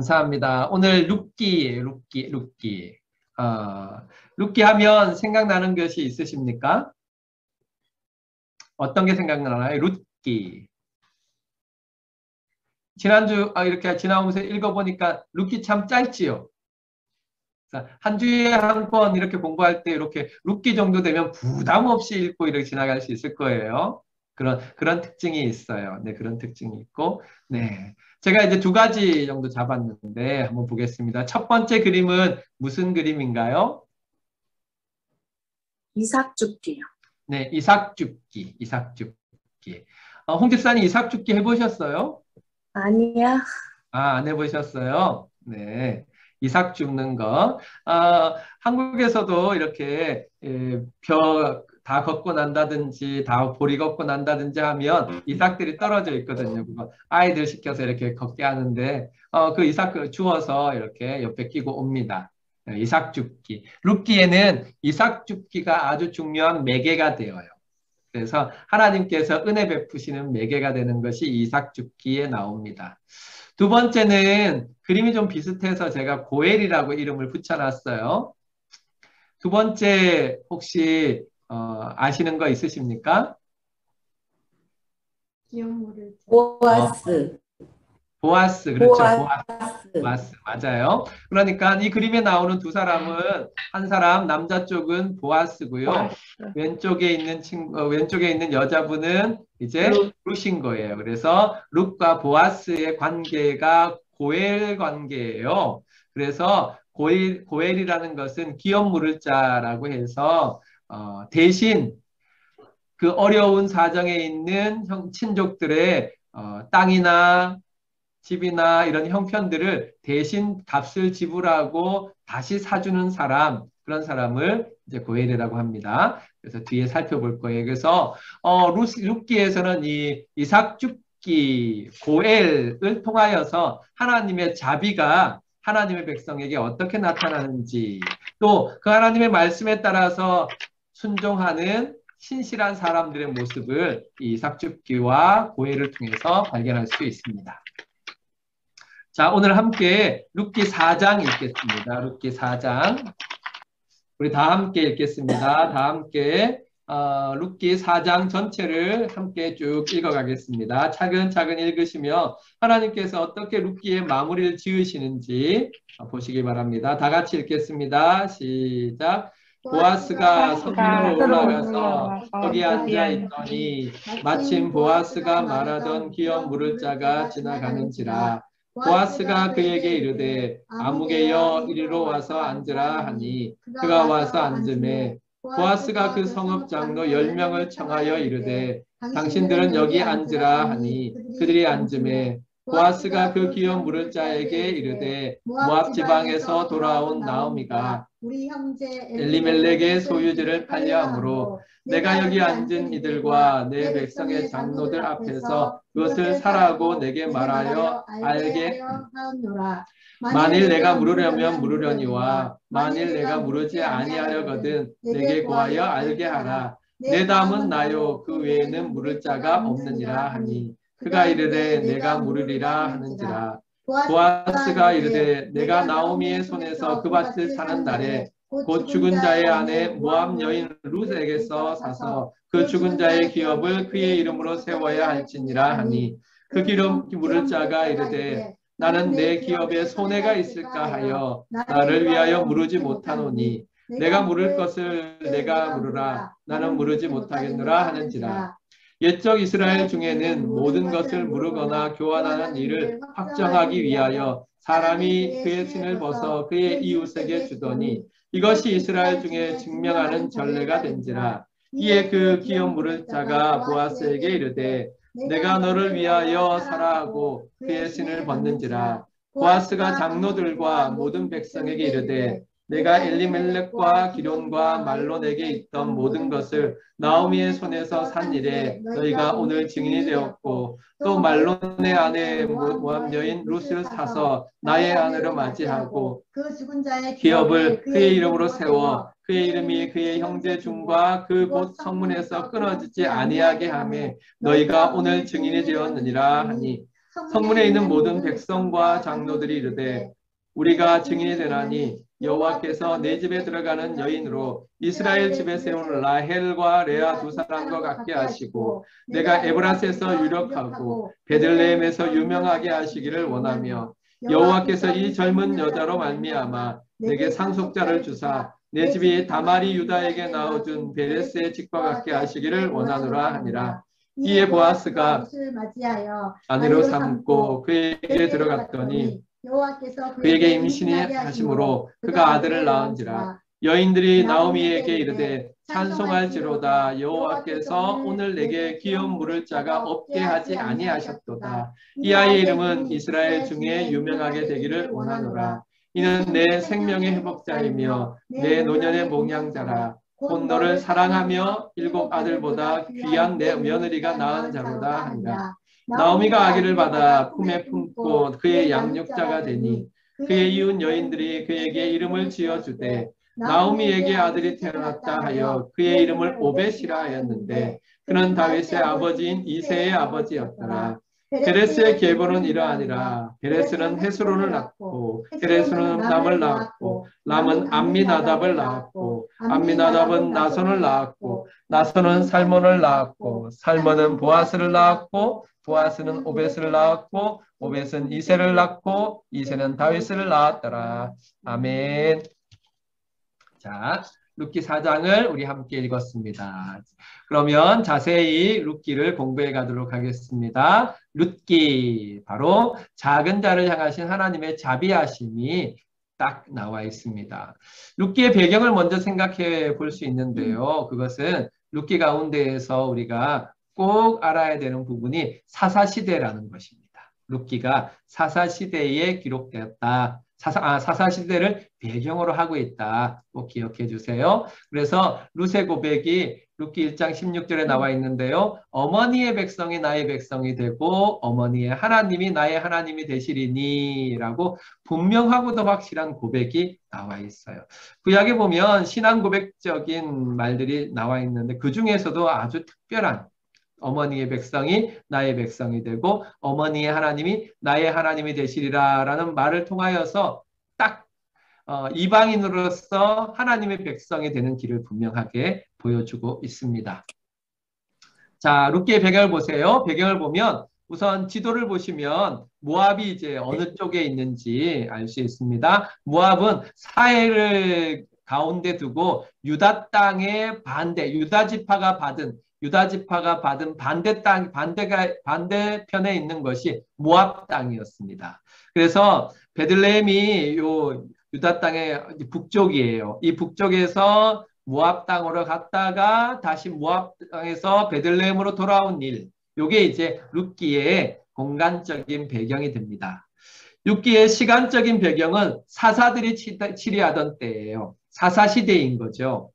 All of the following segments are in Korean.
감사합니다. 오늘 룻기예요. 룻기. 룻기 하면 생각나는 것이 있으십니까? 어떤 게 생각나나요? 룻기. 지난주 이렇게 지나오면서 읽어보니까 룻기 참 짧지요. 한 주에 한 번 이렇게 공부할 때 이렇게 룻기 정도 되면 부담 없이 읽고 이렇게 지나갈 수 있을 거예요. 그런 특징이 있어요. 네, 그런 특징이 있고, 네. 제가 이제 두 가지 정도 잡았는데 한번 보겠습니다. 첫 번째 그림은 무슨 그림인가요? 이삭 죽기요. 네, 이삭 죽기. 홍 집사님 이삭 죽기 해보셨어요? 아니야. 안 해보셨어요? 네. 이삭 줍는 거. 한국에서도 이렇게 벼 다 걷고 난다든지 다 보리 걷고 난다든지 하면 이삭들이 떨어져 있거든요. 그거 아이들 시켜서 이렇게 걷게 하는데 그 이삭 주워서 이렇게 옆에 끼고 옵니다. 이삭 줍기. 룻기에는 이삭 줍기가 아주 중요한 매개가 되어요. 그래서 하나님께서 은혜 베푸시는 매개가 되는 것이 이삭 줍기에 나옵니다. 두 번째는 그림이 좀 비슷해서 제가 고엘이라고 이름을 붙여놨어요. 두 번째 혹시 아시는 거 있으십니까? 보아스. 보아스, 그렇죠. 보아스, 맞아요. 그러니까 이 그림에 나오는 두 사람은 한 사람 남자 쪽은 보아스고요. 왼쪽에 있는 여자분은 이제 룻인 거예요. 그래서 룻과 보아스의 관계가 고엘 관계예요. 그래서 고엘이라는 것은 기업 물을 자라고 해서 대신 그 어려운 사정에 있는 친족들의 땅이나 집이나 이런 형편들을 대신 값을 지불하고 다시 사주는 사람, 그런 사람을 이제 고엘이라고 합니다. 그래서 뒤에 살펴볼 거예요. 그래서 룻기에서는 이 이삭 죽기 고엘을 통하여서 하나님의 자비가 하나님의 백성에게 어떻게 나타나는지, 또 그 하나님의 말씀에 따라서 순종하는 신실한 사람들의 모습을 이 이삭 죽기와 고엘을 통해서 발견할 수 있습니다. 자, 오늘 함께 룻기 4장 읽겠습니다. 룻기 4장. 우리 다 함께 읽겠습니다. 다 함께 룻기 4장 전체를 함께 쭉 읽어가겠습니다. 차근차근 읽으시며 하나님께서 어떻게 룻기의 마무리를 지으시는지 보시기 바랍니다. 다 같이 읽겠습니다. 시작. 보아스가 성문으로 올라가서 거기 앉아 있더니 마침 보아스가 말하던 기업 물을 자가 지나가는지라. 보아스가 그에게 이르되 아무개여 이리로 와서 앉으라 하니 그가 와서 앉음에 보아스가 그 성읍 장로 10명을 청하여 이르되 당신들은 여기 앉으라 하니 그들이 앉음에 보아스가 그 기업 물을 자에게 이르되 모압 지방에서 돌아온 나오미가 우리 형제 엘리멜렉의 소유지를 팔려 함으로 내가 여기 앉은 이들과 내 백성의 장로들 앞에서 그것을 사라고 내게 말하여 알게 하노라. 만일 내가 물으려면 물으려니와 만일 내가 물으지 아니하려거든 내게 고하여 알게 하라. 내 다음은 나요 그 외에는 물을 자가 없느니라 하니 그가 이르되 내가 물으리라 하는지라. 보아스가 이르되 내가 나오미의 손에서 그 밭을 사는 날에 곧 죽은 자의 아내 모압 여인 룻에게서 사서 그 죽은 자의 기업을 그의 이름으로 세워야 할지니라 하니 그 기름 물을 자가 이르되 나는 내 기업에 손해가 있을까 하여 나를 위하여 물으지 못하노니 내가 물을 것을 내가 물으라 나는 물으지 못하겠노라 하는지라. 옛적 이스라엘 중에는 모든 것을 물으거나 교환하는 일을 확정하기 위하여 사람이 그의 신을 벗어 그의 이웃에게 주더니 이것이 이스라엘 중에 증명하는 전례가 된지라. 이에 그 기업 물을 자가 보아스에게 이르되 내가 너를 위하여 살아하고 그의 신을 벗는지라. 보아스가 장로들과 모든 백성에게 이르되 내가 엘리멜렉과 기론과 말론에게 있던 모든 것을 나오미의 손에서 산 일에 너희가 오늘 증인이 되었고 또 말론의 아내 모압 여인 룻을 사서 나의 아내로 맞이하고 그 죽은 자의 기업을 그의 이름으로 세워 그의 이름이 그의 형제 중과 그 곧 성문에서 끊어지지 아니하게 하매 너희가 오늘 증인이 되었느니라 하니 성문에 있는 모든 백성과 장로들이 이르되 우리가 증인이 되나니 여호와께서 내 집에 들어가는 여인으로 이스라엘 집에 세운 라헬과 레아 두 사람과 같게 하시고 내가 에브라스에서 유력하고 베들레헴에서 유명하게 하시기를 원하며 여호와께서 이 젊은 여자로 말미암아 내게 상속자를 주사 내 집이 다말이 유다에게 낳아준 베레스의 집과 같게 하시기를 원하노라 하니라. 이에 보아스가 아내로 삼고 그에게 들어갔더니 그에게 임신이 하심으로 그가 아들을 낳은지라. 여인들이 나오미에게 이르되 찬송할지로다. 여호와께서 오늘 내게 기업 물을 자가 없게 하지 아니하셨도다. 이 아이의 이름은 이스라엘 중에 유명하게 되기를 원하노라. 이는 내 생명의 회복자이며 내 노년의 몽양자라. 곧 너를 사랑하며 일곱 아들보다 귀한 내 며느리가 낳은 자로다 하니라. 나오미가 아기를 받아 품에 품고 그의 양육자가 되니 그의 이웃 여인들이 그에게 이름을 지어주되 나오미에게 아들이 태어났다 하여 그의 이름을 오벳이라 하였는데 그는 다윗의 아버지인 이새의 아버지였더라. 베레스의 계보는 이러하니라. 베레스는 헤스론을 낳고 헤레스는 람을 낳았고 람은 암미나답을 낳았고 암미나답은 나손을 낳았고 나손은 살몬을 낳았고 살몬은 보아스를 낳았고 보아스는 오벳을 낳았고 오벳은 이새를 낳고 이새는 다윗을 낳았더라. 아멘. 자, 룻기 4장을 우리 함께 읽었습니다. 그러면 자세히 룻기를 공부해 가도록 하겠습니다. 룻기, 바로 작은 자를 향하신 하나님의 자비하심이 딱 나와 있습니다. 룻기의 배경을 먼저 생각해 볼 수 있는데요. 그것은 룻기 가운데에서 우리가 꼭 알아야 되는 부분이 사사시대라는 것입니다. 룻기가 사사시대에 기록되었다. 사사시대를 배경으로 하고 있다. 꼭 기억해 주세요. 그래서 룻의 고백이 룻기 1장 16절에 나와 있는데요. 어머니의 백성이 나의 백성이 되고 어머니의 하나님이 나의 하나님이 되시리니 라고 분명하고도 확실한 고백이 나와 있어요. 구약에 보면 신앙 고백적인 말들이 나와 있는데 그 중에서도 아주 특별한 어머니의 백성이 나의 백성이 되고 어머니의 하나님이 나의 하나님이 되시리라 라는 말을 통하여서 딱 이방인으로서 하나님의 백성이 되는 길을 분명하게 보여주고 있습니다. 자, 룻기의 배경을 보세요. 배경을 보면 우선 지도를 보시면 모압이 이제 어느 쪽에 있는지 알 수 있습니다. 모압은 사해를 가운데 두고 유다 땅의 유다 지파가 받은 반대편에 있는 것이 모압 땅이었습니다. 그래서 베들레헴이 요 유다 땅의 북쪽이에요. 이 북쪽에서 모압 땅으로 갔다가 다시 모압 땅에서 베들레헴으로 돌아온 일. 요게 이제 룻기의 공간적인 배경이 됩니다. 룻기의 시간적인 배경은 사사들이 치리하던 때예요. 사사시대인 거죠.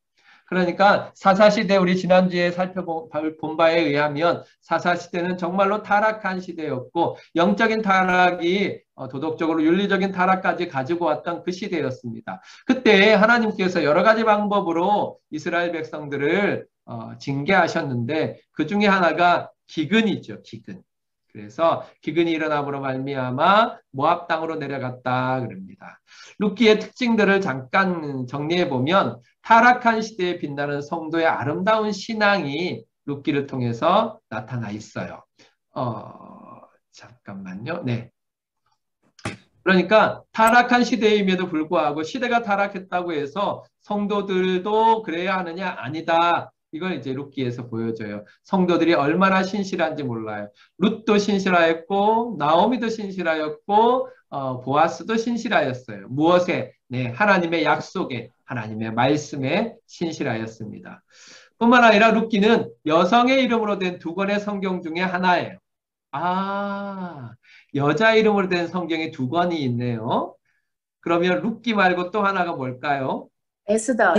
그러니까 사사시대 우리 지난주에 살펴본 바에 의하면 사사시대는 정말로 타락한 시대였고 영적인 타락이 도덕적으로 윤리적인 타락까지 가지고 왔던 그 시대였습니다. 그때 하나님께서 여러 가지 방법으로 이스라엘 백성들을 징계하셨는데 그 중에 하나가 기근이죠. 기근. 그래서 기근이 일어남으로 말미암아 모압 땅으로 내려갔다 그럽니다. 룻기의 특징들을 잠깐 정리해 보면 타락한 시대에 빛나는 성도의 아름다운 신앙이 룻기를 통해서 나타나 있어요. 잠깐만요. 네. 그러니까 타락한 시대임에도 불구하고 시대가 타락했다고 해서 성도들도 그래야 하느냐? 아니다. 이걸 이제 룻기에서 보여줘요. 성도들이 얼마나 신실한지 몰라요. 룻도 신실하였고 나오미도 신실하였고 보아스도 신실하였어요. 무엇에? 네, 하나님의 약속에, 하나님의 말씀에 신실하였습니다. 뿐만 아니라 룻기는 여성의 이름으로 된 두 권의 성경 중에 하나예요. 여자 이름으로 된 성경이 두 권이 있네요. 그러면 룻기 말고 또 하나가 뭘까요? 에스더.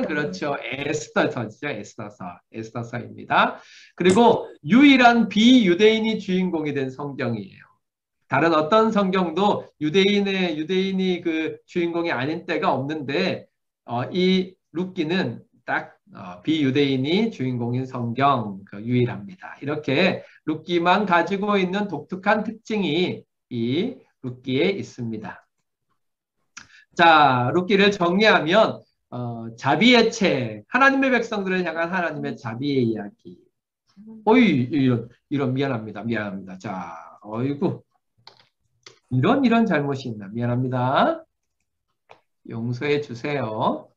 그렇죠. 에스더서죠. 에스더서입니다. 그리고 유일한 비유대인이 주인공이 된 성경이에요. 다른 어떤 성경도 유대인이 그 주인공이 아닌 때가 없는데 이 룻기는 딱 비유대인이 주인공인 성경 유일합니다. 이렇게 룻기만 가지고 있는 독특한 특징이 이 룻기에 있습니다. 자, 룻기를 정리하면 자비의 책, 하나님의 백성들을 향한 하나님의 자비의 이야기. 어이, 이런 미안합니다. 자, 어이구, 이런 잘못이 있나? 미안합니다. 용서해 주세요.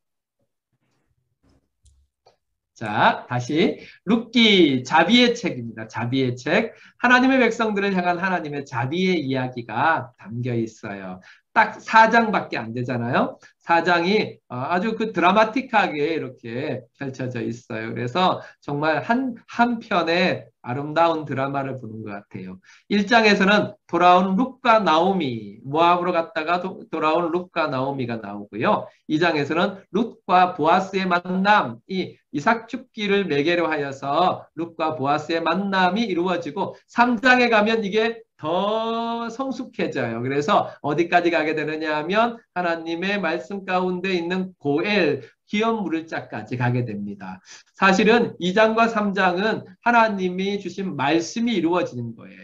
자, 다시 룻기 자비의 책입니다. 자비의 책. 하나님의 백성들을 향한 하나님의 자비의 이야기가 담겨 있어요. 딱 4장밖에 안 되잖아요. 4장이 아주 드라마틱하게 이렇게 펼쳐져 있어요. 그래서 정말 한 편의 아름다운 드라마를 보는 것 같아요. 1장에서는 돌아온 룻과 나오미, 모압으로 갔다가 돌아온 룻과 나오미가 나오고요. 2장에서는 룻과 보아스의 만남, 이 이삭 죽기를 매개로 하여서 룻과 보아스의 만남이 이루어지고 3장에 가면 이게 더 성숙해져요. 그래서 어디까지 가게 되느냐 하면 하나님의 말씀 가운데 있는 고엘, 기업 물을 자까지 가게 됩니다. 사실은 2장과 3장은 하나님이 주신 말씀이 이루어지는 거예요.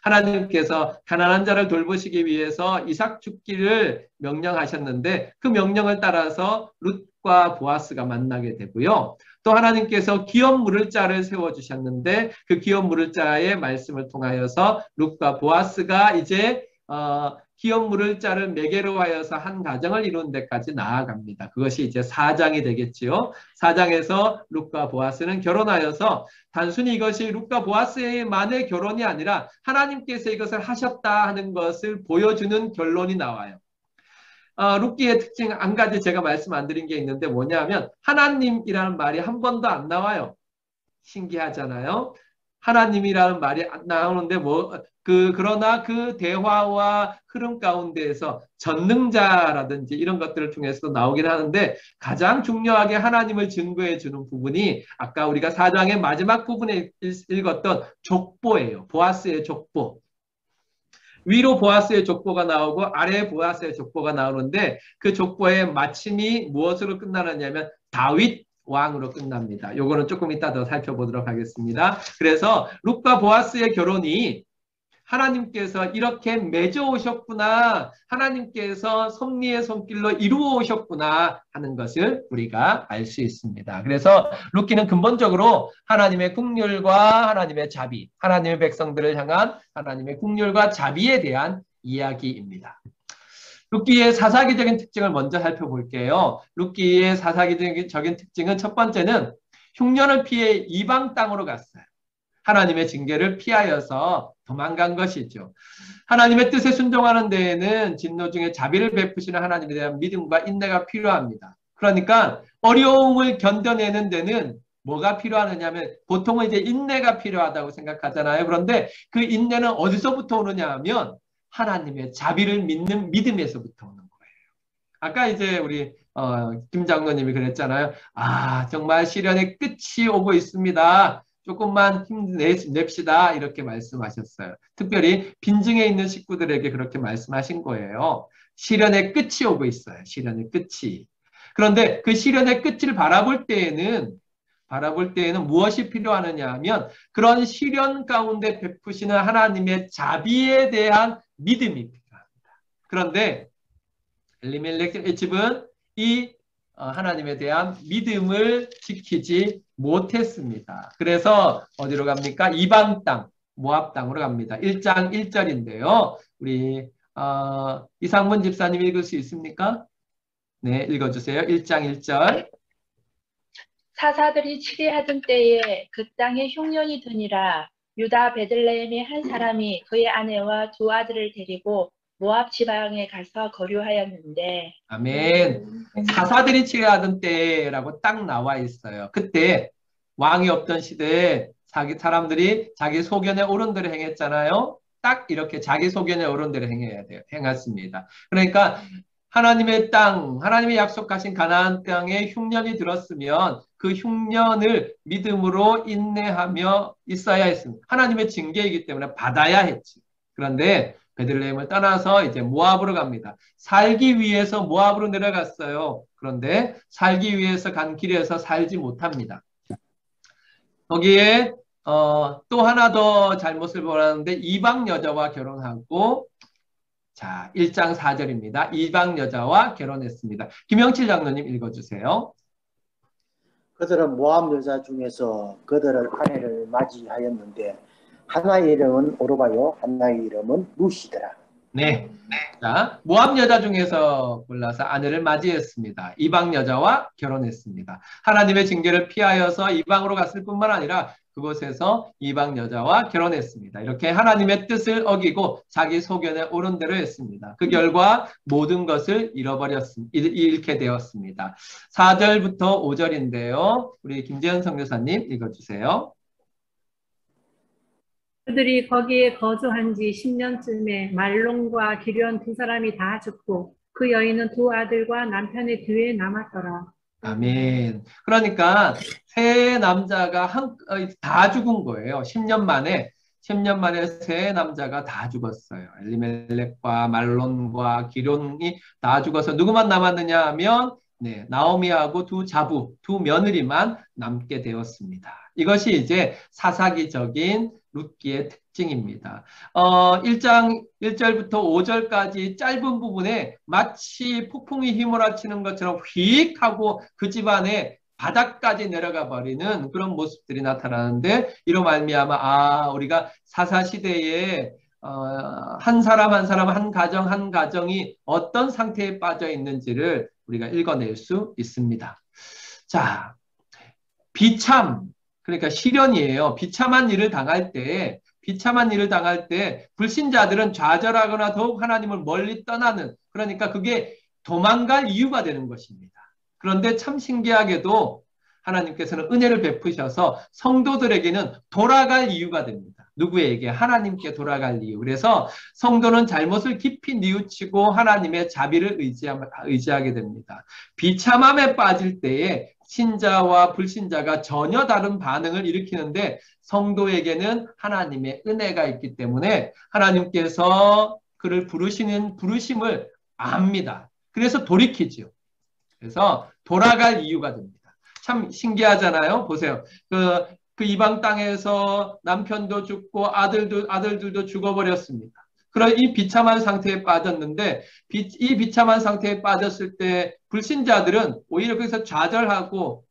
하나님께서 가난한 자를 돌보시기 위해서 이삭 죽기를 명령하셨는데 그 명령을 따라서 룻과 보아스가 만나게 되고요. 또 하나님께서 기업 물을 자를 세워주셨는데 그 기업 물을 자의 말씀을 통하여서 룻과 보아스가 이제 기업 물을 자를 매개로 하여서 한 가정을 이루는 데까지 나아갑니다. 그것이 이제 4장이 되겠지요. 4장에서 룻과 보아스는 결혼하여서 단순히 이것이 룻과 보아스만의 결혼이 아니라 하나님께서 이것을 하셨다 하는 것을 보여주는 결론이 나와요. 룻기의 특징 한 가지 제가 말씀 안 드린 게 있는데 뭐냐면 하나님이라는 말이 한 번도 안 나와요. 신기하잖아요. 하나님이라는 말이 안 나오는데 그러나 그 대화와 흐름 가운데에서 전능자라든지 이런 것들을 통해서 나오긴 하는데 가장 중요하게 하나님을 증거해 주는 부분이 아까 우리가 4장의 마지막 부분에 읽었던 족보예요. 보아스의 족보. 위로 보아스의 족보가 나오고 아래에 보아스의 족보가 나오는데 그 족보의 마침이 무엇으로 끝나느냐면 다윗 왕으로 끝납니다. 요거는 조금 이따 더 살펴보도록 하겠습니다. 그래서 룻과 보아스의 결혼이 하나님께서 이렇게 맺어 오셨구나, 하나님께서 섭리의 손길로 이루어 오셨구나 하는 것을 우리가 알 수 있습니다. 그래서 룻기는 근본적으로 하나님의 긍휼과 하나님의 자비, 하나님의 백성들을 향한 하나님의 긍휼과 자비에 대한 이야기입니다. 룻기의 사사기적인 특징을 먼저 살펴볼게요. 룻기의 사사기적인 특징은 첫 번째는 흉년을 피해 이방 땅으로 갔어요. 하나님의 징계를 피하여서 도망간 것이죠. 하나님의 뜻에 순종하는 데에는 진노 중에 자비를 베푸시는 하나님에 대한 믿음과 인내가 필요합니다. 그러니까 어려움을 견뎌내는 데는 뭐가 필요하느냐면 보통은 이제 인내가 필요하다고 생각하잖아요. 그런데 그 인내는 어디서부터 오느냐 하면 하나님의 자비를 믿는 믿음에서부터 오는 거예요. 아까 이제 우리 김 장로님이 그랬잖아요. 정말 시련의 끝이 오고 있습니다. 조금만 힘냅시다 이렇게 말씀하셨어요. 특별히 빈증에 있는 식구들에게 그렇게 말씀하신 거예요. 시련의 끝이 오고 있어요. 시련의 끝이. 그런데 그 시련의 끝을 바라볼 때에는 무엇이 필요하느냐 하면 그런 시련 가운데 베푸시는 하나님의 자비에 대한 믿음이 필요합니다. 그런데 엘리멜렉의 집은 이 하나님에 대한 믿음을 지키지 못했습니다. 그래서 어디로 갑니까? 이방 땅, 모압 땅으로 갑니다. 1장 1절인데요. 우리 이상문 집사님 읽을 수 있습니까? 네, 읽어주세요. 1장 1절. 사사들이 치리하던 때에 그 땅에 흉년이 드니라. 유다 베들레헴의 한 사람이 그의 아내와 두 아들을 데리고 모압 지방에 가서 거류하였는데. 아멘. 사사들이 치리하던 때라고 딱 나와 있어요. 그때 왕이 없던 시대에 사람들이 자기 소견에 옳은 대로 행했잖아요. 딱 이렇게 자기 소견에 옳은 대로 행해야 돼요. 행했습니다. 그러니까 하나님의 땅, 하나님의 약속하신 가나안 땅에 흉년이 들었으면 그 흉년을 믿음으로 인내하며 있어야 했습니다. 하나님의 징계이기 때문에 받아야 했지. 그런데 베들레헴을 떠나서 이제 모압으로 갑니다. 살기 위해서 모압으로 내려갔어요. 그런데 살기 위해서 간 길에서 살지 못합니다. 거기에 또 하나 더 잘못을 벌였는데 이방 여자와 결혼하고 자 1장 4절입니다. 이방 여자와 결혼했습니다. 김영칠 장로님 읽어주세요. 그들은 모압 여자 중에서 그들을 아내를 맞이하였는데 하나의 이름은 오르바요 하나의 이름은 루시더라. 네. 자, 모압 여자 중에서 골라서 아내를 맞이했습니다. 이방 여자와 결혼했습니다. 하나님의 징계를 피하여서 이방으로 갔을 뿐만 아니라 그곳에서 이방 여자와 결혼했습니다. 이렇게 하나님의 뜻을 어기고 자기 소견에 옳은 대로 했습니다. 그 결과 모든 것을 잃게 되었습니다. 4절부터 5절인데요. 우리 김재현 선교사님 읽어주세요. 그들이 거기에 거주한 지 10년쯤에 말론과 기련 두 사람이 다 죽고 그 여인은 두 아들과 남편의 뒤에 남았더라. 아멘. 그러니까 세 남자가 다 죽은 거예요. 10년 만에 세 남자가 다 죽었어요. 엘리멜렉과 말론과 기련이 다 죽어서 누구만 남았느냐 하면 네, 나오미하고 두 자부, 두 며느리만 남게 되었습니다. 이것이 이제 사사기적인 룻기의 특징입니다. 1장 1절부터 5절까지 짧은 부분에 마치 폭풍이 휘몰아치는 것처럼 휙 하고 그 집안에 바닥까지 내려가 버리는 그런 모습들이 나타나는데 이로 말미암아 우리가 사사시대에 한 사람 한 사람 한 가정 한 가정이 어떤 상태에 빠져 있는지를 우리가 읽어낼 수 있습니다. 자, 비참 그러니까 시련이에요. 비참한 일을 당할 때 불신자들은 좌절하거나 더욱 하나님을 멀리 떠나는 그러니까 그게 도망갈 이유가 되는 것입니다. 그런데 참 신기하게도 하나님께서는 은혜를 베푸셔서 성도들에게는 돌아갈 이유가 됩니다. 누구에게? 하나님께 돌아갈 이유. 그래서 성도는 잘못을 깊이 뉘우치고 하나님의 자비를 의지하게 됩니다. 비참함에 빠질 때에 신자와 불신자가 전혀 다른 반응을 일으키는데 성도에게는 하나님의 은혜가 있기 때문에 하나님께서 그를 부르심을 압니다. 그래서 돌이키죠. 그래서 돌아갈 이유가 됩니다. 참 신기하잖아요. 보세요. 그 이방 땅에서 남편도 죽고 아들들도 죽어버렸습니다. 그런 이 비참한 상태에 빠졌는데 이 비참한 상태에 빠졌을 때 불신자들은 오히려 거기서 좌절하고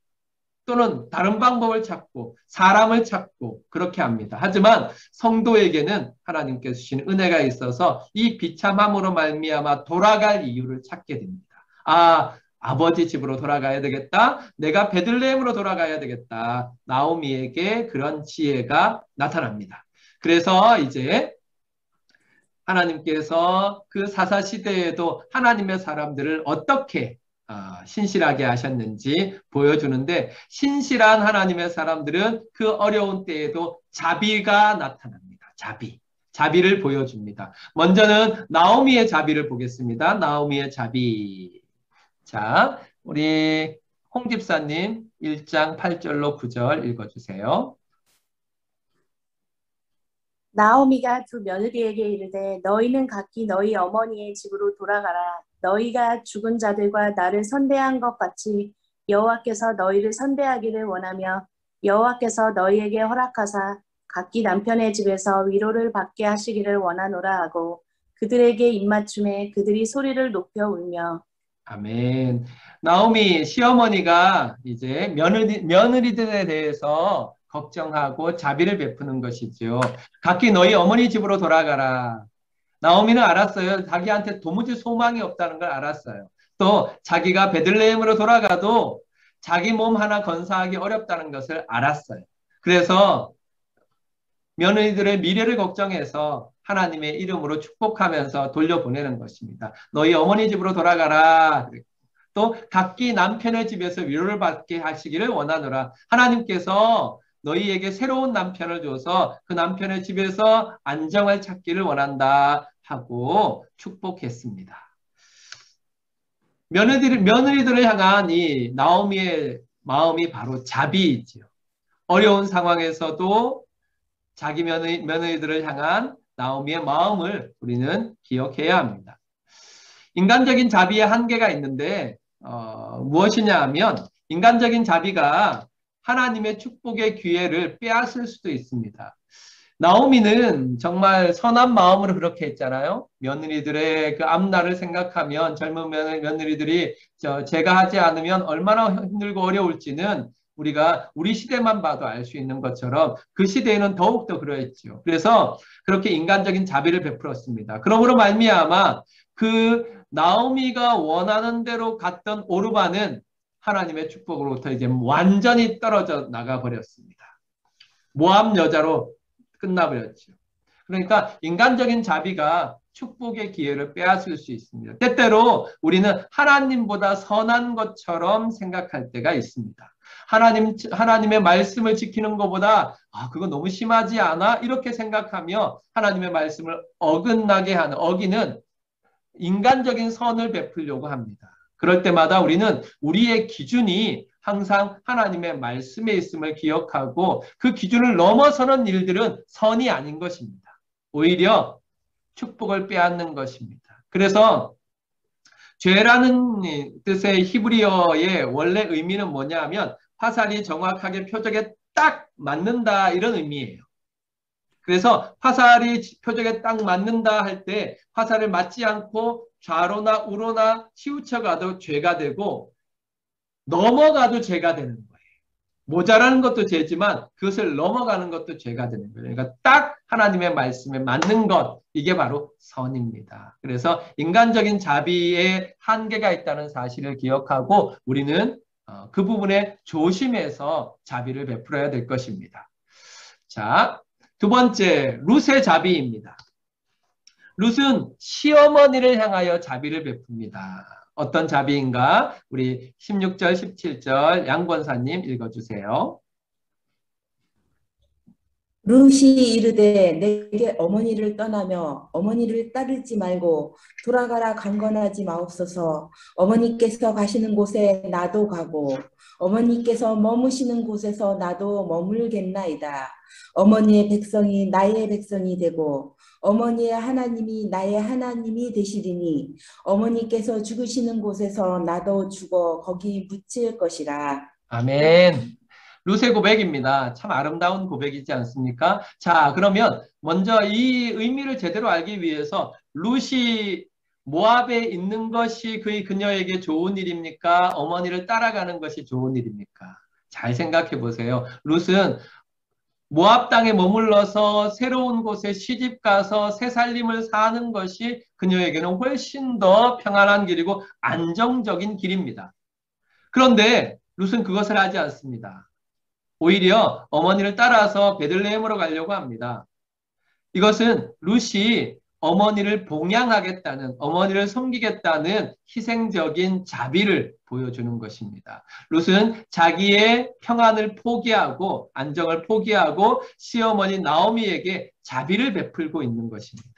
또는 다른 방법을 찾고 사람을 찾고 그렇게 합니다. 하지만 성도에게는 하나님께서 주신 은혜가 있어서 이 비참함으로 말미암아 돌아갈 이유를 찾게 됩니다. 아버지 집으로 돌아가야 되겠다. 내가 베들레헴으로 돌아가야 되겠다. 나오미에게 그런 지혜가 나타납니다. 그래서 이제 하나님께서 그 사사시대에도 하나님의 사람들을 어떻게 신실하게 하셨는지 보여주는데 신실한 하나님의 사람들은 그 어려운 때에도 자비가 나타납니다. 자비를 보여줍니다. 먼저는 나오미의 자비를 보겠습니다. 나오미의 자비. 자, 우리 홍 집사님 1장 8절로 9절 읽어주세요. 나오미가 두 며느리에게 이르되 너희는 각기 너희 어머니의 집으로 돌아가라. 너희가 죽은 자들과 나를 선대한 것 같이 여호와께서 너희를 선대하기를 원하며 여호와께서 너희에게 허락하사 각기 남편의 집에서 위로를 받게 하시기를 원하노라 하고 그들에게 입맞춤에 그들이 소리를 높여 울며 아멘. 나오미 시어머니가 이제 며느리들에 대해서 걱정하고 자비를 베푸는 것이죠. 각기 너희 어머니 집으로 돌아가라. 나오미는 알았어요. 자기한테 도무지 소망이 없다는 걸 알았어요. 또 자기가 베들레헴으로 돌아가도 자기 몸 하나 건사하기 어렵다는 것을 알았어요. 그래서 며느리들의 미래를 걱정해서 하나님의 이름으로 축복하면서 돌려보내는 것입니다. 너희 어머니 집으로 돌아가라. 또 각기 남편의 집에서 위로를 받게 하시기를 원하노라. 하나님께서 너희에게 새로운 남편을 줘서 그 남편의 집에서 안정을 찾기를 원한다 하고 축복했습니다. 며느리들을 향한 이 나오미의 마음이 바로 자비이지요. 어려운 상황에서도 자기 며느리들을 향한 나오미의 마음을 우리는 기억해야 합니다. 인간적인 자비의 한계가 있는데 무엇이냐 하면 인간적인 자비가 하나님의 축복의 기회를 빼앗을 수도 있습니다. 나오미는 정말 선한 마음으로 그렇게 했잖아요. 며느리들의 그 앞날을 생각하면 젊은 며느리들이 제가 하지 않으면 얼마나 힘들고 어려울지는 우리가 우리 시대만 봐도 알 수 있는 것처럼 그 시대에는 더욱더 그러했죠. 그래서 그렇게 인간적인 자비를 베풀었습니다. 그러므로 말미암아 그 나오미가 원하는 대로 갔던 오르바는 하나님의 축복으로부터 이제 완전히 떨어져 나가 버렸습니다. 모압 여자로 끝나버렸죠. 그러니까 인간적인 자비가 축복의 기회를 빼앗을 수 있습니다. 때때로 우리는 하나님보다 선한 것처럼 생각할 때가 있습니다. 하나님의 말씀을 지키는 것보다 그거 너무 심하지 않아? 이렇게 생각하며 하나님의 말씀을 어기는 인간적인 선을 베풀려고 합니다. 그럴 때마다 우리는 우리의 기준이 항상 하나님의 말씀에 있음을 기억하고 그 기준을 넘어서는 일들은 선이 아닌 것입니다. 오히려 축복을 빼앗는 것입니다. 그래서 죄라는 뜻의 히브리어의 원래 의미는 뭐냐 하면 화살이 정확하게 표적에 딱 맞는다 이런 의미예요. 그래서 화살이 표적에 딱 맞는다 할 때 화살을 맞지 않고 좌로나 우로나 치우쳐가도 죄가 되고 넘어가도 죄가 되는 거예요. 모자라는 것도 죄지만 그것을 넘어가는 것도 죄가 되는 거예요. 그러니까 딱 하나님의 말씀에 맞는 것, 이게 바로 선입니다. 그래서 인간적인 자비에 한계가 있다는 사실을 기억하고 우리는 그 부분에 조심해서 자비를 베풀어야 될 것입니다. 자, 두 번째, 룻의 자비입니다. 룻은 시어머니를 향하여 자비를 베풉니다. 어떤 자비인가? 우리 16절, 17절 양권사님 읽어주세요. 룻이 이르되 내게 어머니를 떠나며 어머니를 따르지 말고 돌아가라 강건하지 마옵소서. 어머니께서 가시는 곳에 나도 가고 어머니께서 머무시는 곳에서 나도 머물겠나이다. 어머니의 백성이 나의 백성이 되고 어머니의 하나님이 나의 하나님이 되시리니 어머니께서 죽으시는 곳에서 나도 죽어 거기 묻힐 것이라. 아멘. 룻의 고백입니다. 참 아름다운 고백이지 않습니까? 자, 그러면 먼저 이 의미를 제대로 알기 위해서 룻이 모압에 있는 것이 그녀에게 좋은 일입니까? 어머니를 따라가는 것이 좋은 일입니까? 잘 생각해 보세요. 룻은 모압 땅에 머물러서 새로운 곳에 시집 가서 새 삶을 사는 것이 그녀에게는 훨씬 더 평안한 길이고 안정적인 길입니다. 그런데 룻은 그것을 하지 않습니다. 오히려 어머니를 따라서 베들레헴으로 가려고 합니다. 이것은 룻이 어머니를 봉양하겠다는, 어머니를 섬기겠다는 희생적인 자비를 보여주는 것입니다. 룻은 자기의 평안을 포기하고 안정을 포기하고 시어머니 나오미에게 자비를 베풀고 있는 것입니다.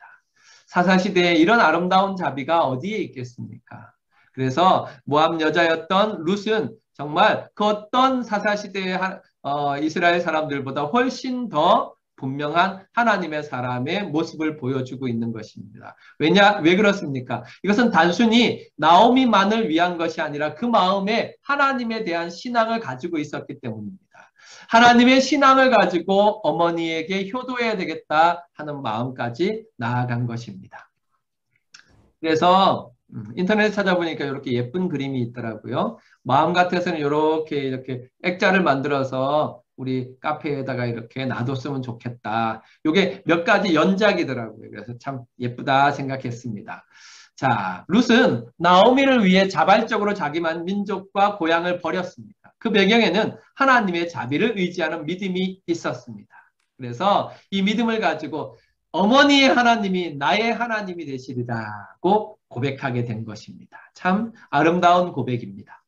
사사시대에 이런 아름다운 자비가 어디에 있겠습니까? 그래서 모압 여자였던 룻은 정말 그 어떤 사사시대의 이스라엘 사람들보다 훨씬 더 분명한 하나님의 사람의 모습을 보여주고 있는 것입니다. 왜 그렇습니까? 이것은 단순히 나오미만을 위한 것이 아니라 그 마음에 하나님에 대한 신앙을 가지고 있었기 때문입니다. 하나님의 신앙을 가지고 어머니에게 효도해야 되겠다 하는 마음까지 나아간 것입니다. 그래서 인터넷에 찾아보니까 이렇게 예쁜 그림이 있더라고요. 마음 같아서는 이렇게 액자를 만들어서 우리 카페에다가 이렇게 놔뒀으면 좋겠다. 이게 몇 가지 연작이더라고요. 그래서 참 예쁘다 생각했습니다. 자, 룻은 나오미를 위해 자발적으로 자기만 민족과 고향을 버렸습니다. 그 배경에는 하나님의 자비를 의지하는 믿음이 있었습니다. 그래서 이 믿음을 가지고 어머니의 하나님이 나의 하나님이 되시리라고 고백하게 된 것입니다. 참 아름다운 고백입니다.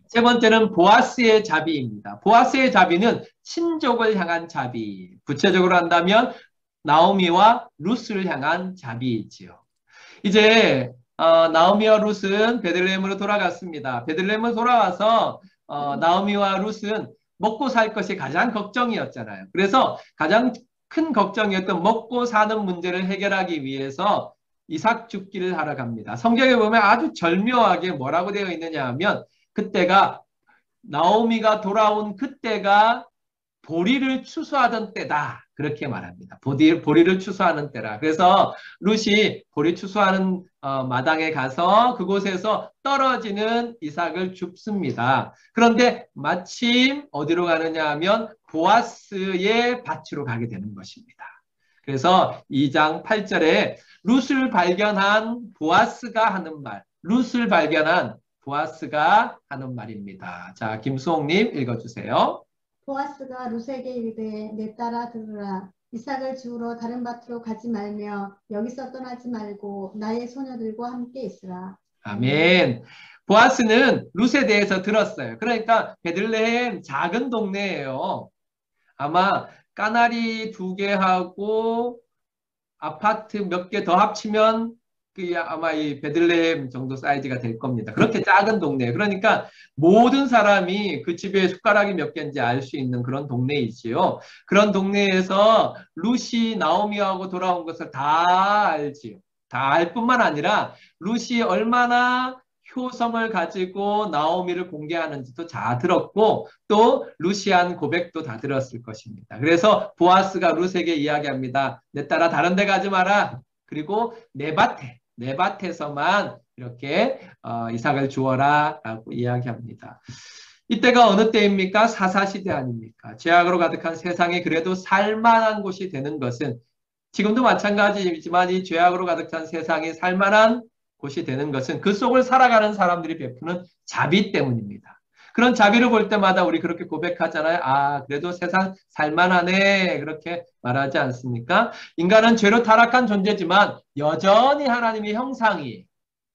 세 번째는 보아스의 자비입니다. 보아스의 자비는 친족을 향한 자비, 구체적으로 한다면 나오미와 룻을 향한 자비이지요. 이제 나오미와 룻은 베들레헴으로 돌아갔습니다. 베들레헴으로 돌아와서 나오미와 룻은 먹고 살 것이 가장 걱정이었잖아요. 그래서 가장 큰 걱정이었던 먹고 사는 문제를 해결하기 위해서 이삭 죽기를 하러 갑니다. 성경에 보면 아주 절묘하게 뭐라고 되어 있느냐 하면 그때가 나오미가 돌아온 그때가 보리를 추수하던 때다. 그렇게 말합니다. 보리를 추수하는 때라. 그래서 룻이 보리 추수하는 마당에 가서 그곳에서 떨어지는 이삭을 줍습니다. 그런데 마침 어디로 가느냐 하면 보아스의 밭으로 가게 되는 것입니다. 그래서 2장 8절에 룻을 발견한 보아스가 하는 말, 룻을 발견한 보아스가 하는 말입니다. 자, 김수홍님 읽어주세요. 보아스가 룻에게 이르되 내 딸아 들으라. 이삭을 주우러 다른 밭으로 가지 말며 여기서 떠나지 말고 나의 소녀들과 함께 있으라. 아멘. 보아스는 룻에 대해서 들었어요. 그러니까 베들레헴 작은 동네예요. 아마 까나리 2개하고 아파트 몇 개 더 합치면 아마 이 베들레헴 정도 사이즈가 될 겁니다. 그렇게 작은 동네. 그러니까 모든 사람이 그 집에 숟가락이 몇 개인지 알 수 있는 그런 동네이지요. 그런 동네에서 룻이 나오미하고 돌아온 것을 다 알지요. 다 알 뿐만 아니라 룻이 얼마나 효성을 가지고 나오미를 공개하는지도 다 들었고 또 룻이 한 고백도 다 들었을 것입니다. 그래서 보아스가 룻에게 이야기합니다. 내 딸아 다른 데 가지 마라. 그리고 내 밭에서만 이렇게 이삭을 주어라 라고 이야기합니다. 이때가 어느 때입니까? 사사시대 아닙니까? 죄악으로 가득한 세상에 그래도 살만한 곳이 되는 것은 지금도 마찬가지지만 이 죄악으로 가득한 세상이 살만한 곳이 되는 것은 그 속을 살아가는 사람들이 베푸는 자비 때문입니다. 그런 자비를 볼 때마다 우리 그렇게 고백하잖아요. 아, 그래도 세상 살만하네. 그렇게 말하지 않습니까? 인간은 죄로 타락한 존재지만 여전히 하나님의 형상이에요.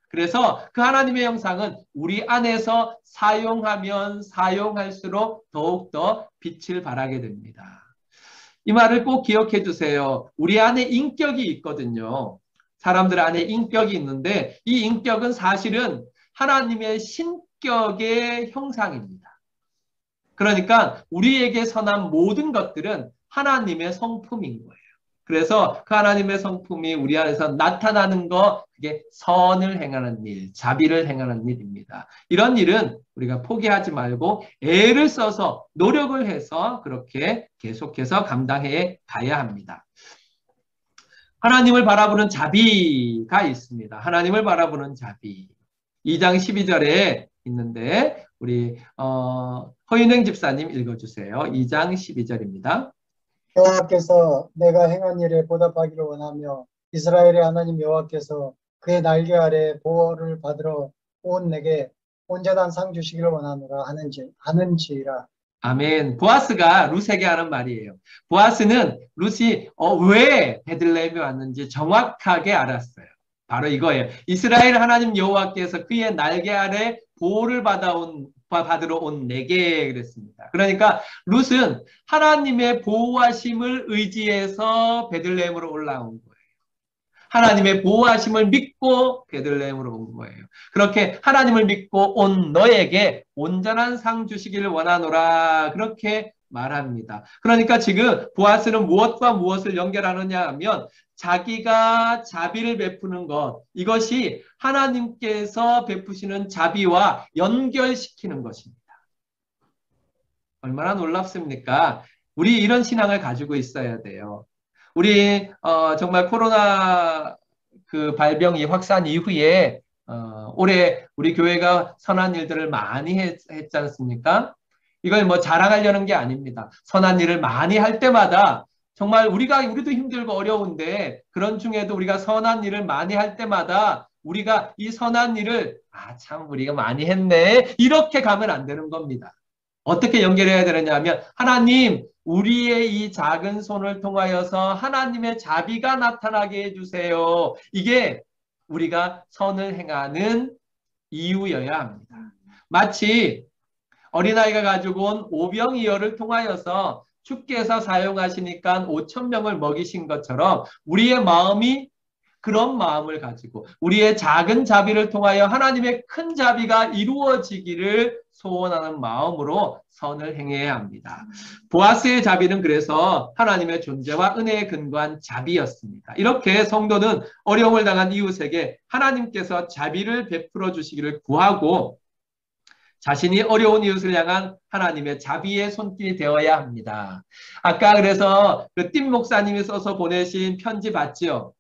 그래서 그 하나님의 형상은 우리 안에서 사용하면 사용할수록 더욱더 빛을 발하게 됩니다. 이 말을 꼭 기억해 주세요. 우리 안에 인격이 있거든요. 사람들 안에 인격이 있는데 이 인격은 사실은 하나님의 신격의 형상입니다. 그러니까 우리에게 선한 모든 것들은 하나님의 성품인 거예요. 그래서 그 하나님의 성품이 우리 안에서 나타나는 거, 그게 선을 행하는 일, 자비를 행하는 일입니다. 이런 일은 우리가 포기하지 말고 애를 써서 노력을 해서 그렇게 계속해서 감당해 가야 합니다. 하나님을 바라보는 자비가 있습니다. 하나님을 바라보는 자비. 2장 12절에 있는데 우리 허인행 집사님 읽어주세요. 2장 12절입니다. 여호와께서 내가 행한 일에 보답하기를 원하며 이스라엘의 하나님 여호와께서 그의 날개 아래 보호를 받으러 온 내게 온전한 상 주시기를 원하노라 하는지라. 아멘. 보아스가 룻에게 하는 말이에요. 보아스는 룻이 왜 베들레헴에 왔는지 정확하게 알았어요. 바로 이거예요. 이스라엘 하나님 여호와께서 그의 날개 아래 보호를 받으러 온 내게 그랬습니다. 그러니까 룻은 하나님의 보호하심을 의지해서 베들레헴으로 올라온 거예요. 하나님의 보호하심을 믿고 베들레헴으로 온 거예요. 그렇게 하나님을 믿고 온 너에게 온전한 상 주시기를 원하노라 그렇게 말합니다. 그러니까 지금 보아스는 무엇과 무엇을 연결하느냐 하면 자기가 자비를 베푸는 것, 이것이 하나님께서 베푸시는 자비와 연결시키는 것입니다. 얼마나 놀랍습니까? 우리 이런 신앙을 가지고 있어야 돼요. 우리 정말 코로나 그 발병이 확산 이후에 올해 우리 교회가 선한 일들을 많이 했지 않습니까? 이걸 뭐 자랑하려는 게 아닙니다. 선한 일을 많이 할 때마다 정말 우리도 힘들고 어려운데 그런 중에도 우리가 선한 일을 많이 할 때마다 우리가 이 선한 일을 참 우리가 많이 했네 이렇게 가면 안 되는 겁니다. 어떻게 연결해야 되느냐 하면 하나님 우리의 이 작은 손을 통하여서 하나님의 자비가 나타나게 해주세요. 이게 우리가 선을 행하는 이유여야 합니다. 마치 어린아이가 가지고 온 오병이어를 통하여서 주께서 사용하시니까 5,000명을 먹이신 것처럼 우리의 마음이 그런 마음을 가지고 우리의 작은 자비를 통하여 하나님의 큰 자비가 이루어지기를 소원하는 마음으로 선을 행해야 합니다. 보아스의 자비는 그래서 하나님의 존재와 은혜에 근거한 자비였습니다. 이렇게 성도는 어려움을 당한 이웃에게 하나님께서 자비를 베풀어 주시기를 구하고 자신이 어려운 이웃을 향한 하나님의 자비의 손길이 되어야 합니다. 아까 그래서 그 띵 목사님이 써서 보내신 편지 봤지요?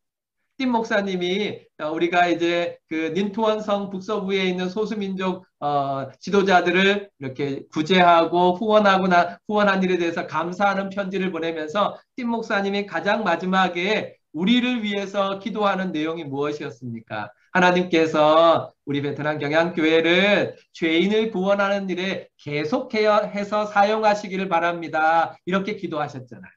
띵 목사님이 우리가 이제 그 닌투원성 북서부에 있는 소수민족 지도자들을 이렇게 구제하고 후원한 일에 대해서 감사하는 편지를 보내면서 띵 목사님이 가장 마지막에 우리를 위해서 기도하는 내용이 무엇이었습니까? 하나님께서 우리 베트남 경양교회를 죄인을 구원하는 일에 계속해서 사용하시기를 바랍니다. 이렇게 기도하셨잖아요.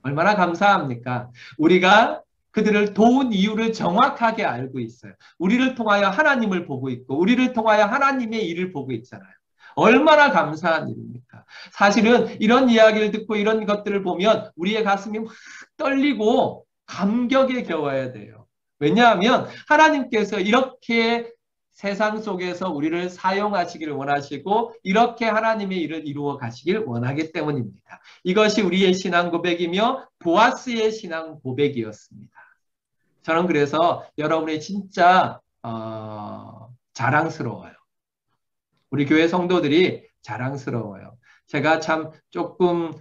얼마나 감사합니까? 우리가 그들을 도운 이유를 정확하게 알고 있어요. 우리를 통하여 하나님을 보고 있고 우리를 통하여 하나님의 일을 보고 있잖아요. 얼마나 감사한 일입니까? 사실은 이런 이야기를 듣고 이런 것들을 보면 우리의 가슴이 막 떨리고 감격에 겨워야 돼요. 왜냐하면 하나님께서 이렇게 세상 속에서 우리를 사용하시기를 원하시고 이렇게 하나님의 일을 이루어 가시길 원하기 때문입니다. 이것이 우리의 신앙 고백이며 보아스의 신앙 고백이었습니다. 저는 그래서 여러분이 진짜 자랑스러워요. 우리 교회 성도들이 자랑스러워요. 제가 참 조금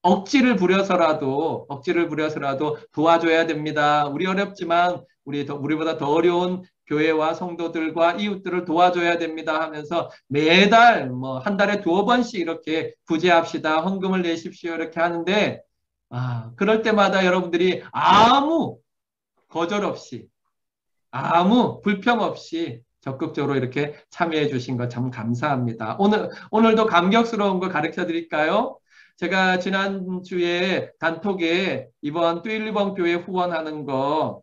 억지를 부려서라도 도와줘야 됩니다. 우리 어렵지만 우리보다 더 어려운 교회와 성도들과 이웃들을 도와줘야 됩니다 하면서 매달 한 달에 2번씩 이렇게 구제합시다. 헌금을 내십시오. 이렇게 하는데 그럴 때마다 여러분들이 아무 거절 없이 아무 불평 없이 적극적으로 이렇게 참여해 주신 것 참 감사합니다. 오늘도 감격스러운 거 가르쳐 드릴까요? 제가 지난주에 단톡에 이번 뚜일리번 교회 후원하는 거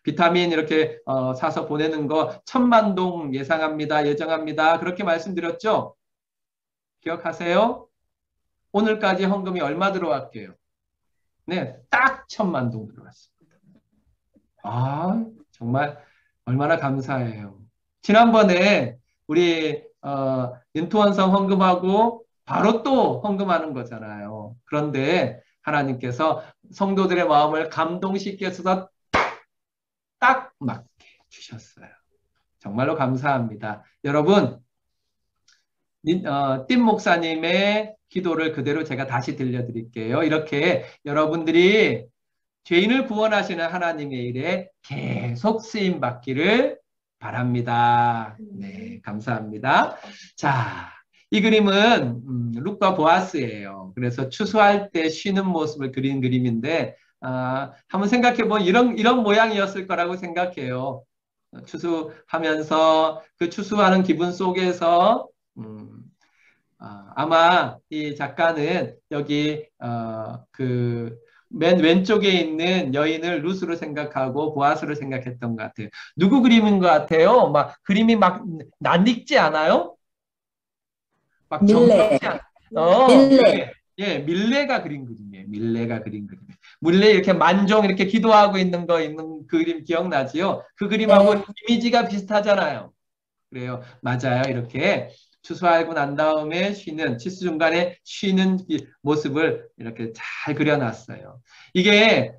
비타민 이렇게 사서 보내는 거 1000만 동 예정합니다. 그렇게 말씀드렸죠? 기억하세요? 오늘까지 헌금이 얼마 들어왔게요? 네, 딱 1000만 동 들어왔습니다. 정말 얼마나 감사해요. 지난번에 우리 인투원성 헌금하고 바로 또 헌금하는 거잖아요. 그런데 하나님께서 성도들의 마음을 감동시켜서 딱 맞게 주셨어요. 정말로 감사합니다. 여러분, 띵 목사님의 기도를 그대로 제가 다시 들려드릴게요. 이렇게 여러분들이 죄인을 구원하시는 하나님의 일에 계속 쓰임 받기를 바랍니다. 네, 감사합니다. 자, 이 그림은 룻과 보아스예요. 그래서 추수할 때 쉬는 모습을 그린 그림인데 한번 생각해보면 이런 모양이었을 거라고 생각해요. 추수하면서 그 추수하는 기분 속에서 아마 이 작가는 여기 맨 왼쪽에 있는 여인을 룻으로 생각하고 보아스로 생각했던 것 같아요. 누구 그림인 것 같아요? 막 그림이 막 낯익지 않아요? 막 밀레. 밀레. 예, 밀레가 그린 그림이에요. 밀레가 그린 그림. 밀레 이렇게 만종 이렇게 기도하고 있는 그 그림 기억나지요? 그 그림하고 네. 이미지가 비슷하잖아요. 그래요. 맞아요. 이렇게 추수하고 난 다음에 치수 중간에 쉬는 모습을 이렇게 잘 그려놨어요. 이게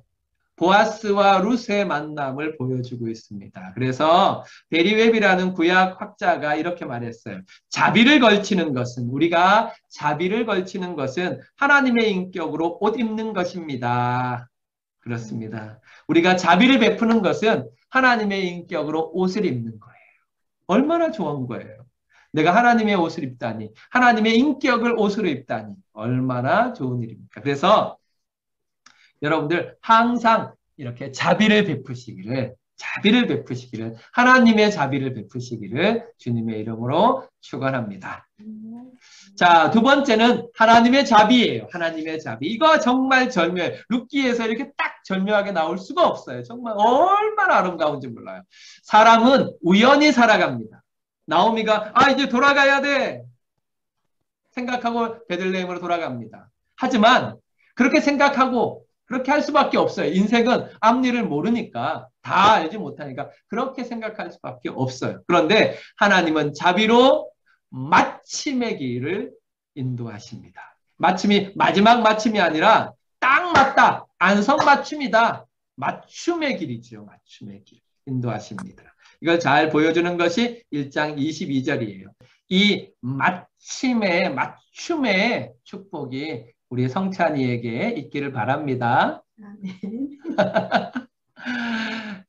보아스와 룻의 만남을 보여주고 있습니다. 그래서 베리 웹이라는 구약 학자가 이렇게 말했어요. 우리가 자비를 걸치는 것은 하나님의 인격으로 옷 입는 것입니다. 그렇습니다. 우리가 자비를 베푸는 것은 하나님의 인격으로 옷을 입는 거예요. 얼마나 좋은 거예요. 내가 하나님의 옷을 입다니, 하나님의 인격을 옷으로 입다니 얼마나 좋은 일입니까? 그래서 여러분들 항상 이렇게 자비를 베푸시기를, 하나님의 자비를 베푸시기를 주님의 이름으로 축원합니다. 자, 두 번째는 하나님의 자비예요. 하나님의 자비. 이거 정말 절묘해요. 룻기에서 이렇게 딱 절묘하게 나올 수가 없어요. 정말 얼마나 아름다운지 몰라요. 사람은 우연히 살아갑니다. 나오미가 이제 돌아가야 돼 생각하고 베들레헴으로 돌아갑니다. 하지만 그렇게 생각하고 그렇게 할 수밖에 없어요. 인생은 앞일을 모르니까, 다 알지 못하니까 그렇게 생각할 수밖에 없어요. 그런데 하나님은 자비로 마침의 길을 인도하십니다. 마침이 마지막 마침이 아니라 딱 맞다. 안성맞춤이다. 맞춤의 길이죠. 맞춤의 길 인도하십니다. 이걸 잘 보여주는 것이 1장 22절이에요. 이 맞춤의 축복이 우리 성찬이에게 있기를 바랍니다.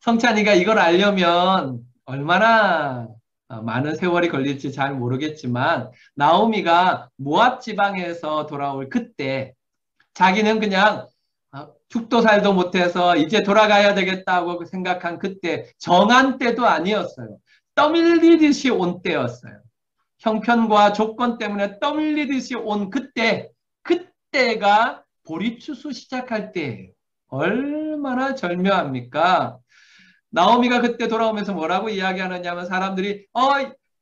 성찬이가 이걸 알려면 얼마나 많은 세월이 걸릴지 잘 모르겠지만, 나오미가 모압 지방에서 돌아올 그때 자기는 그냥 죽도 살도 못해서 이제 돌아가야 되겠다고 생각한 그때, 정한 때도 아니었어요. 떠밀리듯이 온 때였어요. 형편과 조건 때문에 떠밀리듯이 온 그때가 보리추수 시작할 때예요. 얼마나 절묘합니까? 나오미가 그때 돌아오면서 뭐라고 이야기하느냐면, 사람들이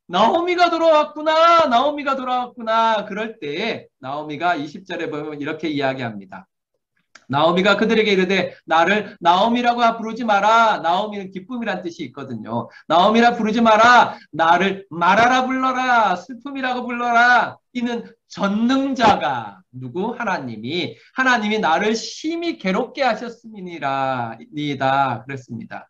나오미가 돌아왔구나. 그럴 때 나오미가 20절에 보면 이렇게 이야기합니다. 나오미가 그들에게 이르되 나를 나오미라고 부르지 마라. 나오미는 기쁨이란 뜻이 있거든요. 나오미라 부르지 마라. 나를 마라라 불러라. 슬픔이라고 불러라. 이는 전능자가 누구? 하나님이 나를 심히 괴롭게 하셨음이니라 그랬습니다.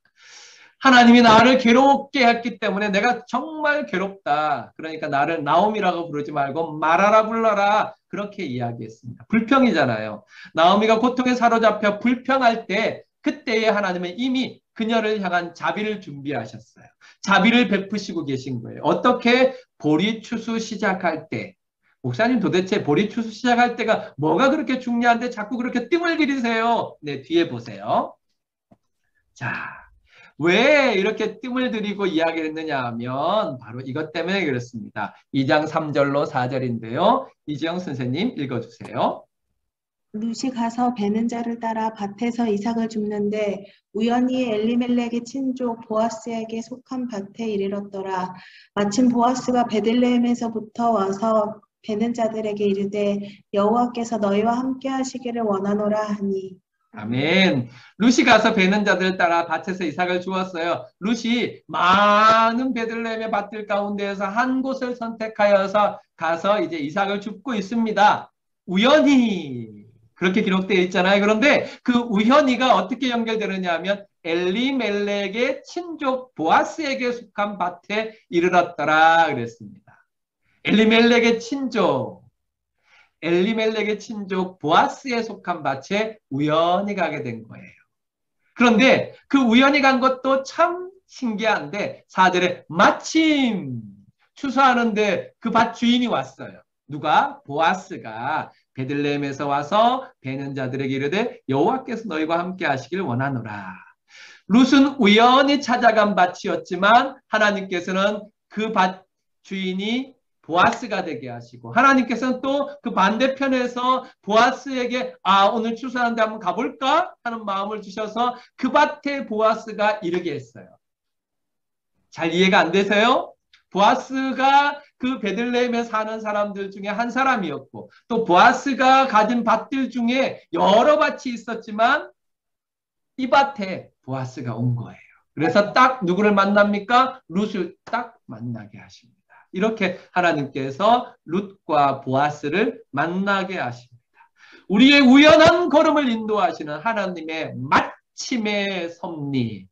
하나님이 나를 괴롭게 했기 때문에 내가 정말 괴롭다. 그러니까 나를 나오미라고 부르지 말고 마라라 불러라. 그렇게 이야기했습니다. 불평이잖아요. 나오미가 고통에 사로잡혀 불평할 때, 그때에 하나님은 이미 그녀를 향한 자비를 준비하셨어요. 자비를 베푸시고 계신 거예요. 어떻게? 보리추수 시작할 때. 목사님, 도대체 보리추수 시작할 때가 뭐가 그렇게 중요한데 자꾸 그렇게 뜸을 들이세요? 네, 뒤에 보세요. 자, 왜 이렇게 뜸을 들이고 이야기를 했느냐 하면 바로 이것 때문에 그렇습니다. 2장 3절로 4절인데요. 이지영 선생님 읽어주세요. 룻이 가서 베는 자를 따라 밭에서 이삭을 줍는데 우연히 엘리멜렉의 친족 보아스에게 속한 밭에 이르렀더라. 마침 보아스가 베들레헴에서부터 와서 베는 자들에게 이르되 여호와께서 너희와 함께 하시기를 원하노라 하니. 아멘. 룻이 가서 베는 자들을 따라 밭에서 이삭을 주었어요. 룻이 많은 베들레헴의 밭들 가운데에서 한 곳을 선택하여서 가서 이제 이삭을 줍고 있습니다. 우연히 그렇게 기록되어 있잖아요. 그런데 그 우연히가 어떻게 연결되느냐 하면 엘리멜렉의 친족 보아스에게 속한 밭에 이르렀더라 그랬습니다. 엘리멜렉의 친족 보아스에 속한 밭에 우연히 가게 된 거예요. 그런데 그 우연히 간 것도 참 신기한데 4절에 마침 추수하는데 그 밭 주인이 왔어요. 누가? 보아스가 베들레헴에서 와서 베는 자들에게 이르되 여호와께서 너희와 함께 하시길 원하노라. 룻은 우연히 찾아간 밭이었지만 하나님께서는 그 밭 주인이 보아스가 되게 하시고, 하나님께서는 또 그 반대편에서 보아스에게 오늘 추수하는데 한번 가볼까 하는 마음을 주셔서 그 밭에 보아스가 이르게 했어요. 잘 이해가 안 되세요? 보아스가 그 베들레헴에 사는 사람들 중에 한 사람이었고, 또 보아스가 가진 밭들 중에 여러 밭이 있었지만 이 밭에 보아스가 온 거예요. 그래서 딱 누구를 만납니까? 룻을 딱 만나게 하십니다. 이렇게 하나님께서 룻과 보아스를 만나게 하십니다. 우리의 우연한 걸음을 인도하시는 하나님의 마침의 섭리.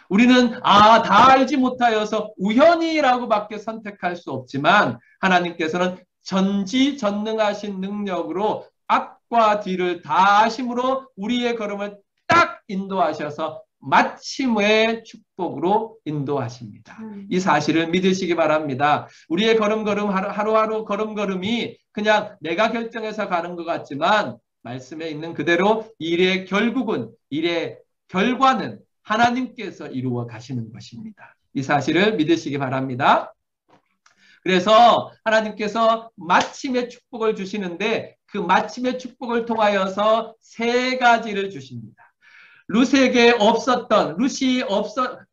우리는 다 알지 못하여서 우연히라고밖에 선택할 수 없지만 하나님께서는 전지전능하신 능력으로 앞과 뒤를 다 아심으로 우리의 걸음을 딱 인도하셔서 마침의 축복으로 인도하십니다. 이 사실을 믿으시기 바랍니다. 우리의 걸음걸음 하루하루 걸음걸음이 그냥 내가 결정해서 가는 것 같지만 말씀에 있는 그대로 일의 결과는 하나님께서 이루어 가시는 것입니다. 이 사실을 믿으시기 바랍니다. 그래서 하나님께서 마침의 축복을 주시는데 그 마침의 축복을 통하여서 3가지를 주십니다. 룻이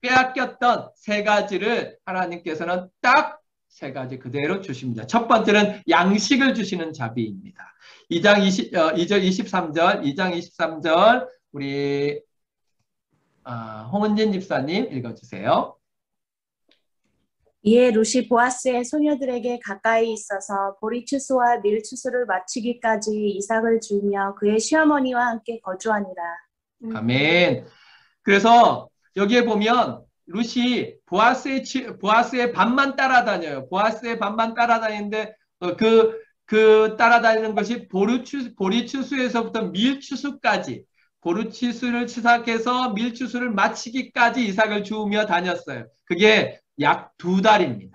빼앗겼던 3가지를 하나님께서는 딱 세 가지 그대로 주십니다. 첫 번째는 양식을 주시는 자비입니다. 2장 23절, 2장 23절 우리 홍은진 집사님 읽어주세요. 이에 룻이 보아스의 소녀들에게 가까이 있어서 보리추수와 밀추수를 마치기까지 이삭을 주며 그의 시어머니와 함께 거주하니라. 아멘. 그래서 여기에 보면 룻이 보아스의 반만 따라다녀요. 보아스의 반만 따라다니는데 그 따라다니는 것이 보리추수에서부터 밀추수까지, 보리추수를 시작해서 밀추수를 마치기까지 이삭을 주우며 다녔어요. 그게 약 2달입니다.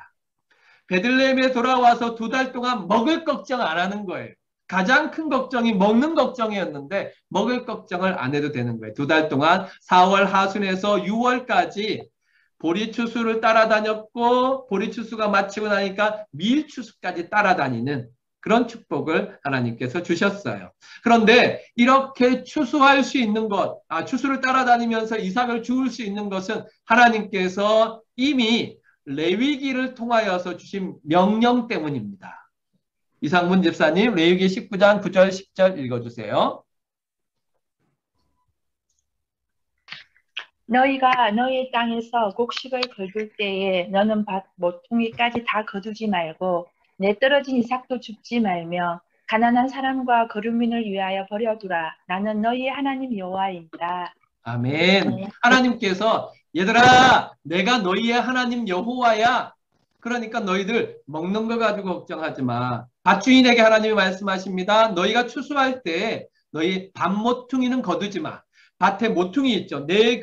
베들레헴에 돌아와서 2달 동안 먹을 걱정 안 하는 거예요. 가장 큰 걱정이 먹는 걱정이었는데 먹을 걱정을 안 해도 되는 거예요. 2달 동안 4월 하순에서 6월까지 보리추수를 따라다녔고, 보리추수가 마치고 나니까 밀추수까지 따라다니는 그런 축복을 하나님께서 주셨어요. 그런데 이렇게 추수할 수 있는 것, 추수를 따라다니면서 이삭을 주울 수 있는 것은 하나님께서 이미 레위기를 통하여서 주신 명령 때문입니다. 이상문 집사님, 레위기 19장 9절 10절 읽어주세요. 너희가 너희 땅에서 곡식을 거둘 때에 너는 밭 모퉁이까지 다 거두지 말고 내 떨어진 이삭도 줍지 말며 가난한 사람과 거류민을 위하여 버려두라. 나는 너희 하나님 여호와이니라. 아멘. 하나님께서 얘들아, 내가 너희의 하나님 여호와야. 그러니까 너희들 먹는 거 가지고 걱정하지 마. 밭주인에게 하나님이 말씀하십니다. 너희가 추수할 때 너희 밭 모퉁이는 거두지 마. 밭에 모퉁이 있죠. 내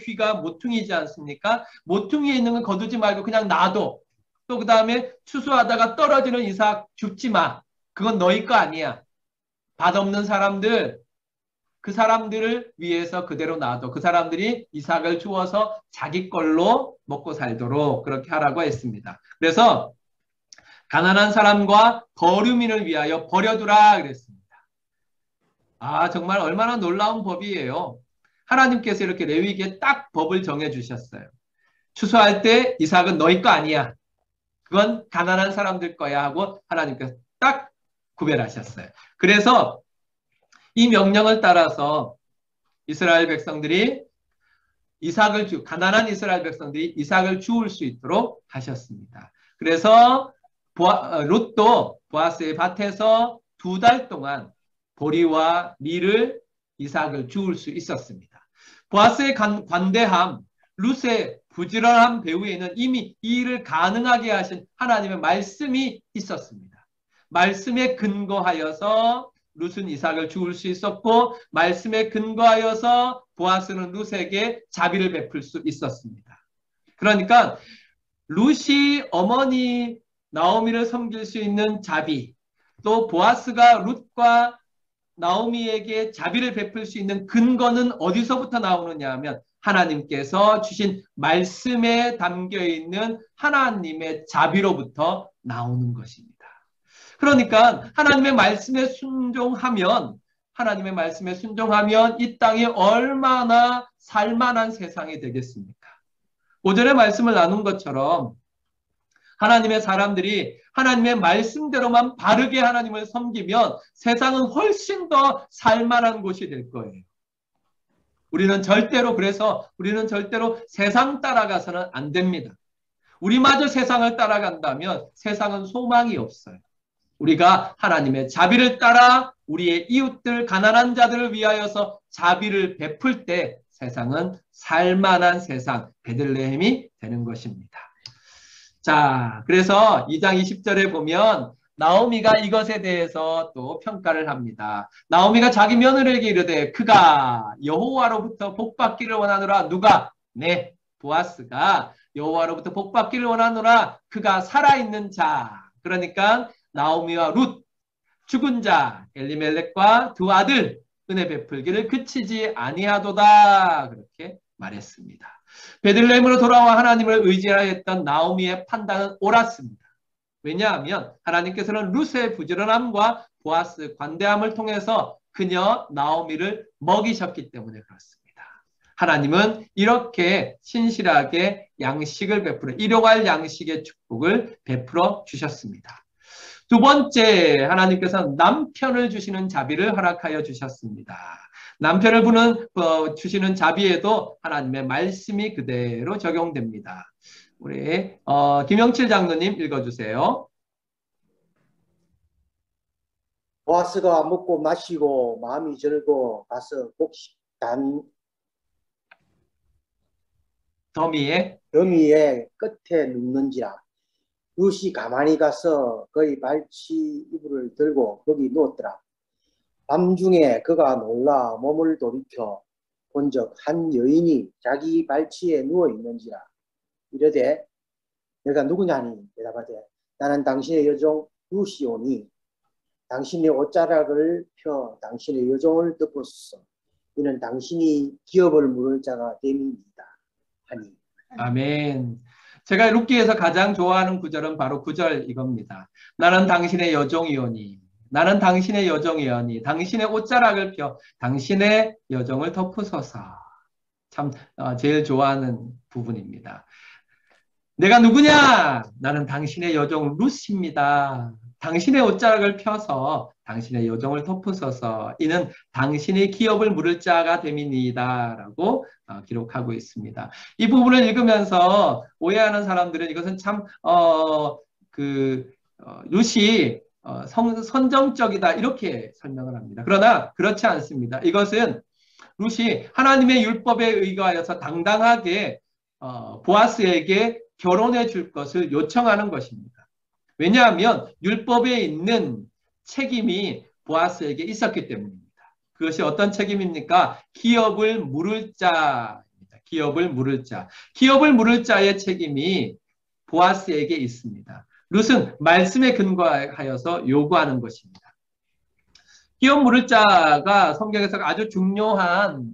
귀가 모퉁이지 않습니까? 모퉁이에 있는 건 거두지 말고 그냥 놔둬. 또 그 다음에 추수하다가 떨어지는 이삭 줍지 마. 그건 너희 거 아니야. 밭 없는 사람들, 그 사람들을 위해서 그대로 놔둬. 그 사람들이 이삭을 주어서 자기 걸로 먹고 살도록 그렇게 하라고 했습니다. 그래서 가난한 사람과 거류민을 위하여 버려두라 그랬습니다. 정말 얼마나 놀라운 법이에요. 하나님께서 이렇게 레위기에 딱 법을 정해 주셨어요. 추수할 때 이삭은 너희 거 아니야. 그건 가난한 사람들 거야 하고 하나님께서 딱 구별하셨어요. 그래서 이 명령을 따라서 이스라엘 백성들이 가난한 이스라엘 백성들이 이삭을 주울 수 있도록 하셨습니다. 그래서 롯도 보아스의 밭에서 2달 동안 보리와 밀을 이삭을 주울 수 있었습니다. 보아스의 관대함, 룻의 부지런한 배후에는 이미 이 일을 가능하게 하신 하나님의 말씀이 있었습니다. 말씀에 근거하여서 룻은 이삭을 주울 수 있었고, 말씀에 근거하여서 보아스는 룻에게 자비를 베풀 수 있었습니다. 그러니까 룻이 어머니 나오미를 섬길 수 있는 자비, 또 보아스가 룻과 나오미에게 자비를 베풀 수 있는 근거는 어디서부터 나오느냐 하면 하나님께서 주신 말씀에 담겨있는 하나님의 자비로부터 나오는 것입니다. 그러니까 하나님의 말씀에 순종하면 이 땅이 얼마나 살만한 세상이 되겠습니까? 오전에 말씀을 나눈 것처럼 하나님의 사람들이 하나님의 말씀대로만 바르게 하나님을 섬기면 세상은 훨씬 더 살만한 곳이 될 거예요. 우리는 절대로 세상 따라가서는 안 됩니다. 우리마저 세상을 따라간다면 세상은 소망이 없어요. 우리가 하나님의 자비를 따라 우리의 이웃들, 가난한 자들을 위하여서 자비를 베풀 때 세상은 살만한 세상, 베들레헴이 되는 것입니다. 자, 그래서 2장 20절에 보면 나오미가 이것에 대해서 또 평가를 합니다. 나오미가 자기 며느리에게 이르되 그가 여호와로부터 복받기를 원하노라. 누가? 네, 보아스가 여호와로부터 복받기를 원하노라. 그가 살아있는 자. 그러니까 나오미와 룻, 죽은 자 엘리멜렉과 2 아들 은혜 베풀기를 그치지 아니하도다. 그렇게 말했습니다. 베들레헴으로 돌아와 하나님을 의지하였던 나오미의 판단은 옳았습니다. 왜냐하면 하나님께서는 룻의 부지런함과 보아스 관대함을 통해서 그녀 나오미를 먹이셨기 때문에 그렇습니다. 하나님은 이렇게 신실하게 양식을 베풀어 일용할 양식의 축복을 베풀어 주셨습니다. 두 번째, 하나님께서 남편을 주시는 자비를 허락하여 주셨습니다. 남편을 주시는 자비에도 하나님의 말씀이 그대로 적용됩니다. 우리 김영칠 장로님 읽어주세요. 보아스가 먹고 마시고 마음이 절고 가서 곡식단 더미에 끝에 눕는지라. 룻이 가만히 가서 그의 발치 이불을 들고 거기 누웠더라. 밤중에 그가 놀라 몸을 돌이켜 본즉 한 여인이 자기 발치에 누워 있는지라. 이르되 내가 누구냐니 대답하되 나는 당신의 여종 룻이오니 당신의 옷자락을 펴 당신의 여종을 덮었소. 이는 당신이 기업을 물을 자가 됨이니이다 하니. 아멘. 제가 룻기에서 가장 좋아하는 구절은 바로 9절 이겁니다. 나는 당신의 여종이오니 나는 당신의 여종이오니 당신의 옷자락을 펴 당신의 여종을 덮으소서. 참 제일 좋아하는 부분입니다. 내가 누구냐? 나는 당신의 여종 룻입니다. 당신의 옷자락을 펴서 당신의 여종을 덮으소서. 이는 당신의 기업을 물을 자가 됨이니이다 라고 기록하고 있습니다. 이 부분을 읽으면서 오해하는 사람들은 이것은 참 룻이 선정적이다 이렇게 설명을 합니다. 그러나 그렇지 않습니다. 이것은 룻이 하나님의 율법에 의거하여서 당당하게 보아스에게 결혼해 줄 것을 요청하는 것입니다. 왜냐하면 율법에 있는 책임이 보아스에게 있었기 때문입니다. 그것이 어떤 책임입니까? 기업을 물을 자입니다. 기업을 물을 자. 기업을 물을 자의 책임이 보아스에게 있습니다. 룻은 말씀에 근거하여서 요구하는 것입니다. 기업 물을 자가 성경에서 아주 중요한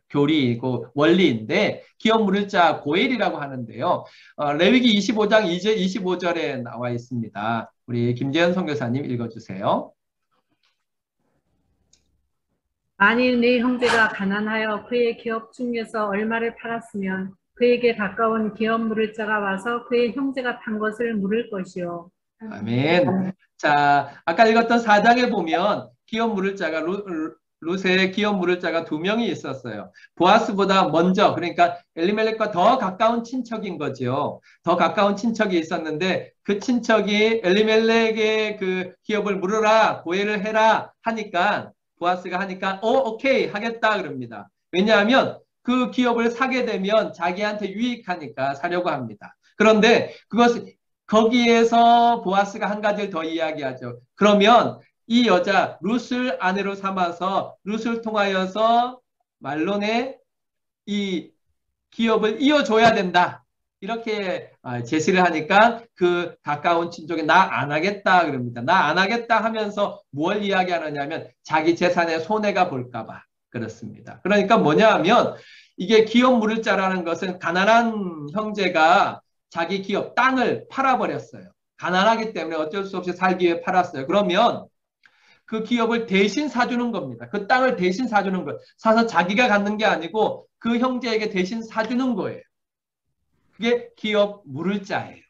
교리이고 원리인데 기업 물을 자 고엘이라고 하는데요. 레위기 25장 25절에 나와 있습니다. 우리 김재현 선교사님 읽어주세요. 만일 네 형제가 가난하여 그의 기업 중에서 얼마를 팔았으면 그에게 가까운 기업 물을 자가 와서 그의 형제가 판 것을 물을 것이요. 아멘. 자, 아까 읽었던 4장에 보면 기업 물을 자가 룻의 기업 물을 자가 2명이 있었어요. 보아스보다 먼저, 그러니까 엘리멜렉과 더 가까운 친척인 거죠. 더 가까운 친척이 있었는데 그 친척이 엘리멜렉의 그 기업을 물으라, 고해를 해라 하니까 보아스가 하니까 오케이 하겠다 그럽니다. 왜냐하면 그 기업을 사게 되면 자기한테 유익하니까 사려고 합니다. 그런데 거기에서 보아스가 한 가지를 더 이야기하죠. 그러면 이 여자 룻을 아내로 삼아서 룻을 통하여서 말론의 이 기업을 이어줘야 된다. 이렇게 제시를 하니까 그 가까운 친족이 나 안 하겠다 그럽니다. 나 안 하겠다 하면서 뭘 이야기하느냐면 자기 재산에 손해가 볼까봐 그렇습니다. 그러니까 뭐냐 하면 이게 기업 물을 자라는 것은 가난한 형제가 자기 기업 땅을 팔아버렸어요. 가난하기 때문에 어쩔 수 없이 살기 위해 팔았어요. 그러면 그 기업을 대신 사주는 겁니다. 그 땅을 대신 사주는 거예요. 사서 자기가 갖는 게 아니고 그 형제에게 대신 사주는 거예요. 그게 기업 물을 자예요.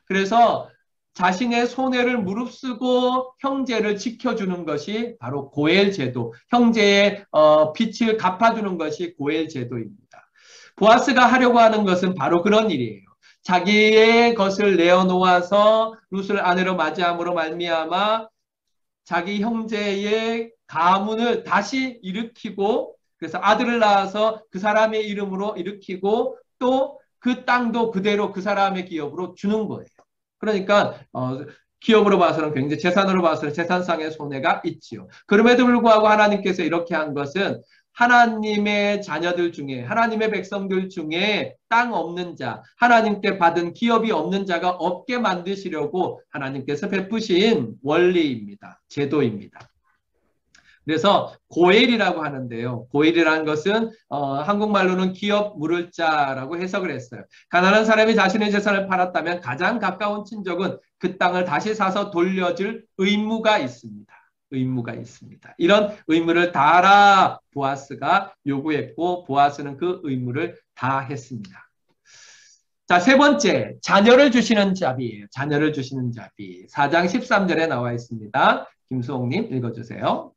그래서 자신의 손해를 무릅쓰고 형제를 지켜주는 것이 바로 고엘 제도, 형제의 빚을 갚아주는 것이 고엘 제도입니다. 보아스가 하려고 하는 것은 바로 그런 일이에요. 자기의 것을 내어놓아서 룻을 아내로 맞이함으로 말미암아 자기 형제의 가문을 다시 일으키고 그래서 아들을 낳아서 그 사람의 이름으로 일으키고 또 그 땅도 그대로 그 사람의 기업으로 주는 거예요. 그러니까 기업으로 봐서는 굉장히 재산으로 봐서는 재산상의 손해가 있지요. 그럼에도 불구하고 하나님께서 이렇게 한 것은 하나님의 자녀들 중에 하나님의 백성들 중에 땅 없는 자, 하나님께 받은 기업이 없는 자가 없게 만드시려고 하나님께서 베푸신 원리입니다. 제도입니다. 그래서 고엘이라고 하는데요. 고엘이라는 것은 한국말로는 기업 물을 자라고 해석을 했어요. 가난한 사람이 자신의 재산을 팔았다면 가장 가까운 친족은 그 땅을 다시 사서 돌려줄 의무가 있습니다. 의무가 있습니다. 이런 의무를 다하라 보아스가 요구했고 보아스는 그 의무를 다했습니다. 자, 세 번째, 자녀를 주시는 자비예요. 자녀를 주시는 자비. 4장 13절에 나와 있습니다. 김수홍님 읽어주세요.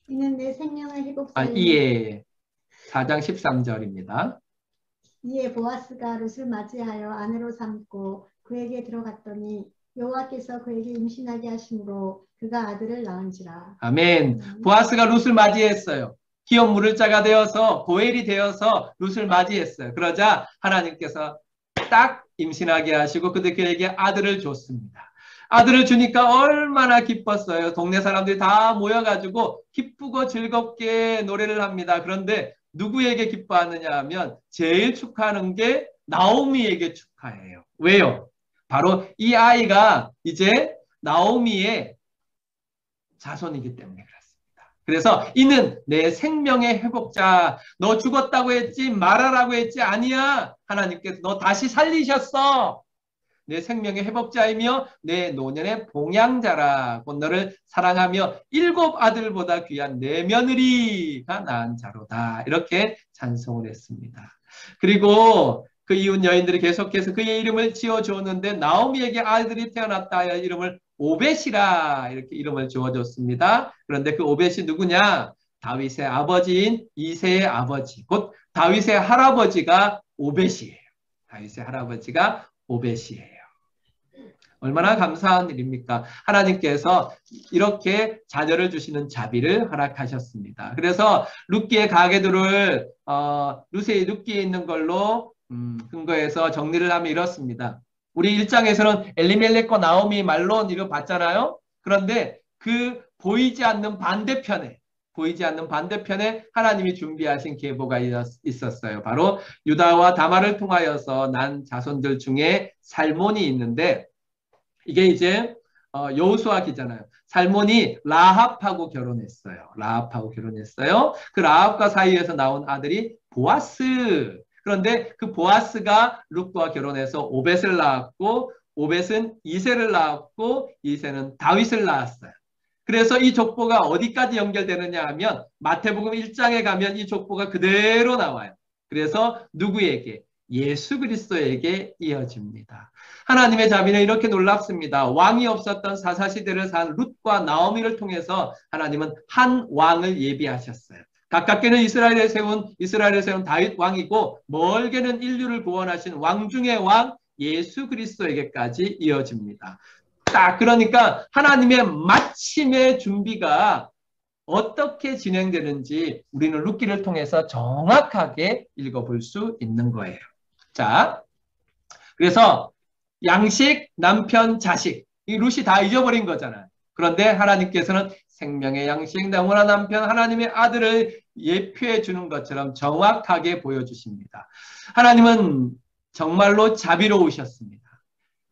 이는 내 생명을 회복하는 이에 4장 13절입니다. 이에 보아스가 룻을 맞이하여 아내로 삼고 그에게 들어갔더니 여호와께서 그에게 임신하게 하심으로 그가 아들을 낳은지라. 아멘. 보아스가 룻을 맞이했어요. 기업 물을 자가 되어서 고엘이 되어서 룻을 맞이했어요. 그러자 하나님께서 딱 임신하게 하시고 그에게 아들을 줬습니다. 아들을 주니까 얼마나 기뻤어요. 동네 사람들이 다 모여가지고 기쁘고 즐겁게 노래를 합니다. 그런데 누구에게 기뻐하느냐 하면 제일 축하하는 게 나오미에게 축하해요. 왜요? 바로 이 아이가 이제 나오미의 자손이기 때문에 그렇습니다. 그래서 이는 내 생명의 회복자. 너 죽었다고 했지 말하라고 했지 아니야. 하나님께서 너 다시 살리셨어. 내 생명의 회복자이며 내 노년의 봉양자라. 곧 너를 사랑하며 7 아들보다 귀한 내 며느리가 낳은 자로다. 이렇게 찬송을 했습니다. 그리고 그 이웃 여인들이 계속해서 그의 이름을 지어주었는데 나오미에게 아들이 태어났다 하여 이름을 오벳이라 이렇게 이름을 지어줬습니다. 그런데 그 오벳이 누구냐? 다윗의 아버지인 이새의 아버지, 곧 다윗의 할아버지가 오벳이에요. 다윗의 할아버지가 오벳이에요. 얼마나 감사한 일입니까? 하나님께서 이렇게 자녀를 주시는 자비를 허락하셨습니다. 그래서 룻기의 가계들을 룻의 룻기에 있는 걸로 근거해서 정리를 하면 이렇습니다. 우리 1장에서는 엘리멜렉과 나오미 말론 이거 봤잖아요. 그런데 그 보이지 않는 반대편에 하나님이 준비하신 계보가 있었어요. 바로 유다와 다말을 통하여서 난 자손들 중에 살몬이 있는데 이게 이제 여호수아 기잖아요. 살몬이 라합하고 결혼했어요. 그 라합과 사이에서 나온 아들이 보아스. 그런데 그 보아스가 룻과 결혼해서 오벳을 낳았고 오벳은 이새를 낳았고 이새는 다윗을 낳았어요. 그래서 이 족보가 어디까지 연결되느냐 하면 마태복음 1장에 가면 이 족보가 그대로 나와요. 그래서 누구에게? 예수 그리스도에게 이어집니다. 하나님의 자비는 이렇게 놀랍습니다. 왕이 없었던 사사시대를 산 룻과 나오미를 통해서 하나님은 한 왕을 예비하셨어요. 가깝게는 이스라엘에 세운 다윗 왕이고 멀게는 인류를 구원하신 왕 중의 왕 예수 그리스도에게까지 이어집니다. 딱 그러니까 하나님의 마침의 준비가 어떻게 진행되는지 우리는 룻기를 통해서 정확하게 읽어볼 수 있는 거예요. 자, 그래서 양식, 남편, 자식 이 룻이 다 잊어버린 거잖아요. 그런데 하나님께서는 생명의 양식, 영원한 남편, 하나님의 아들을 예표해 주는 것처럼 정확하게 보여주십니다. 하나님은 정말로 자비로우셨습니다.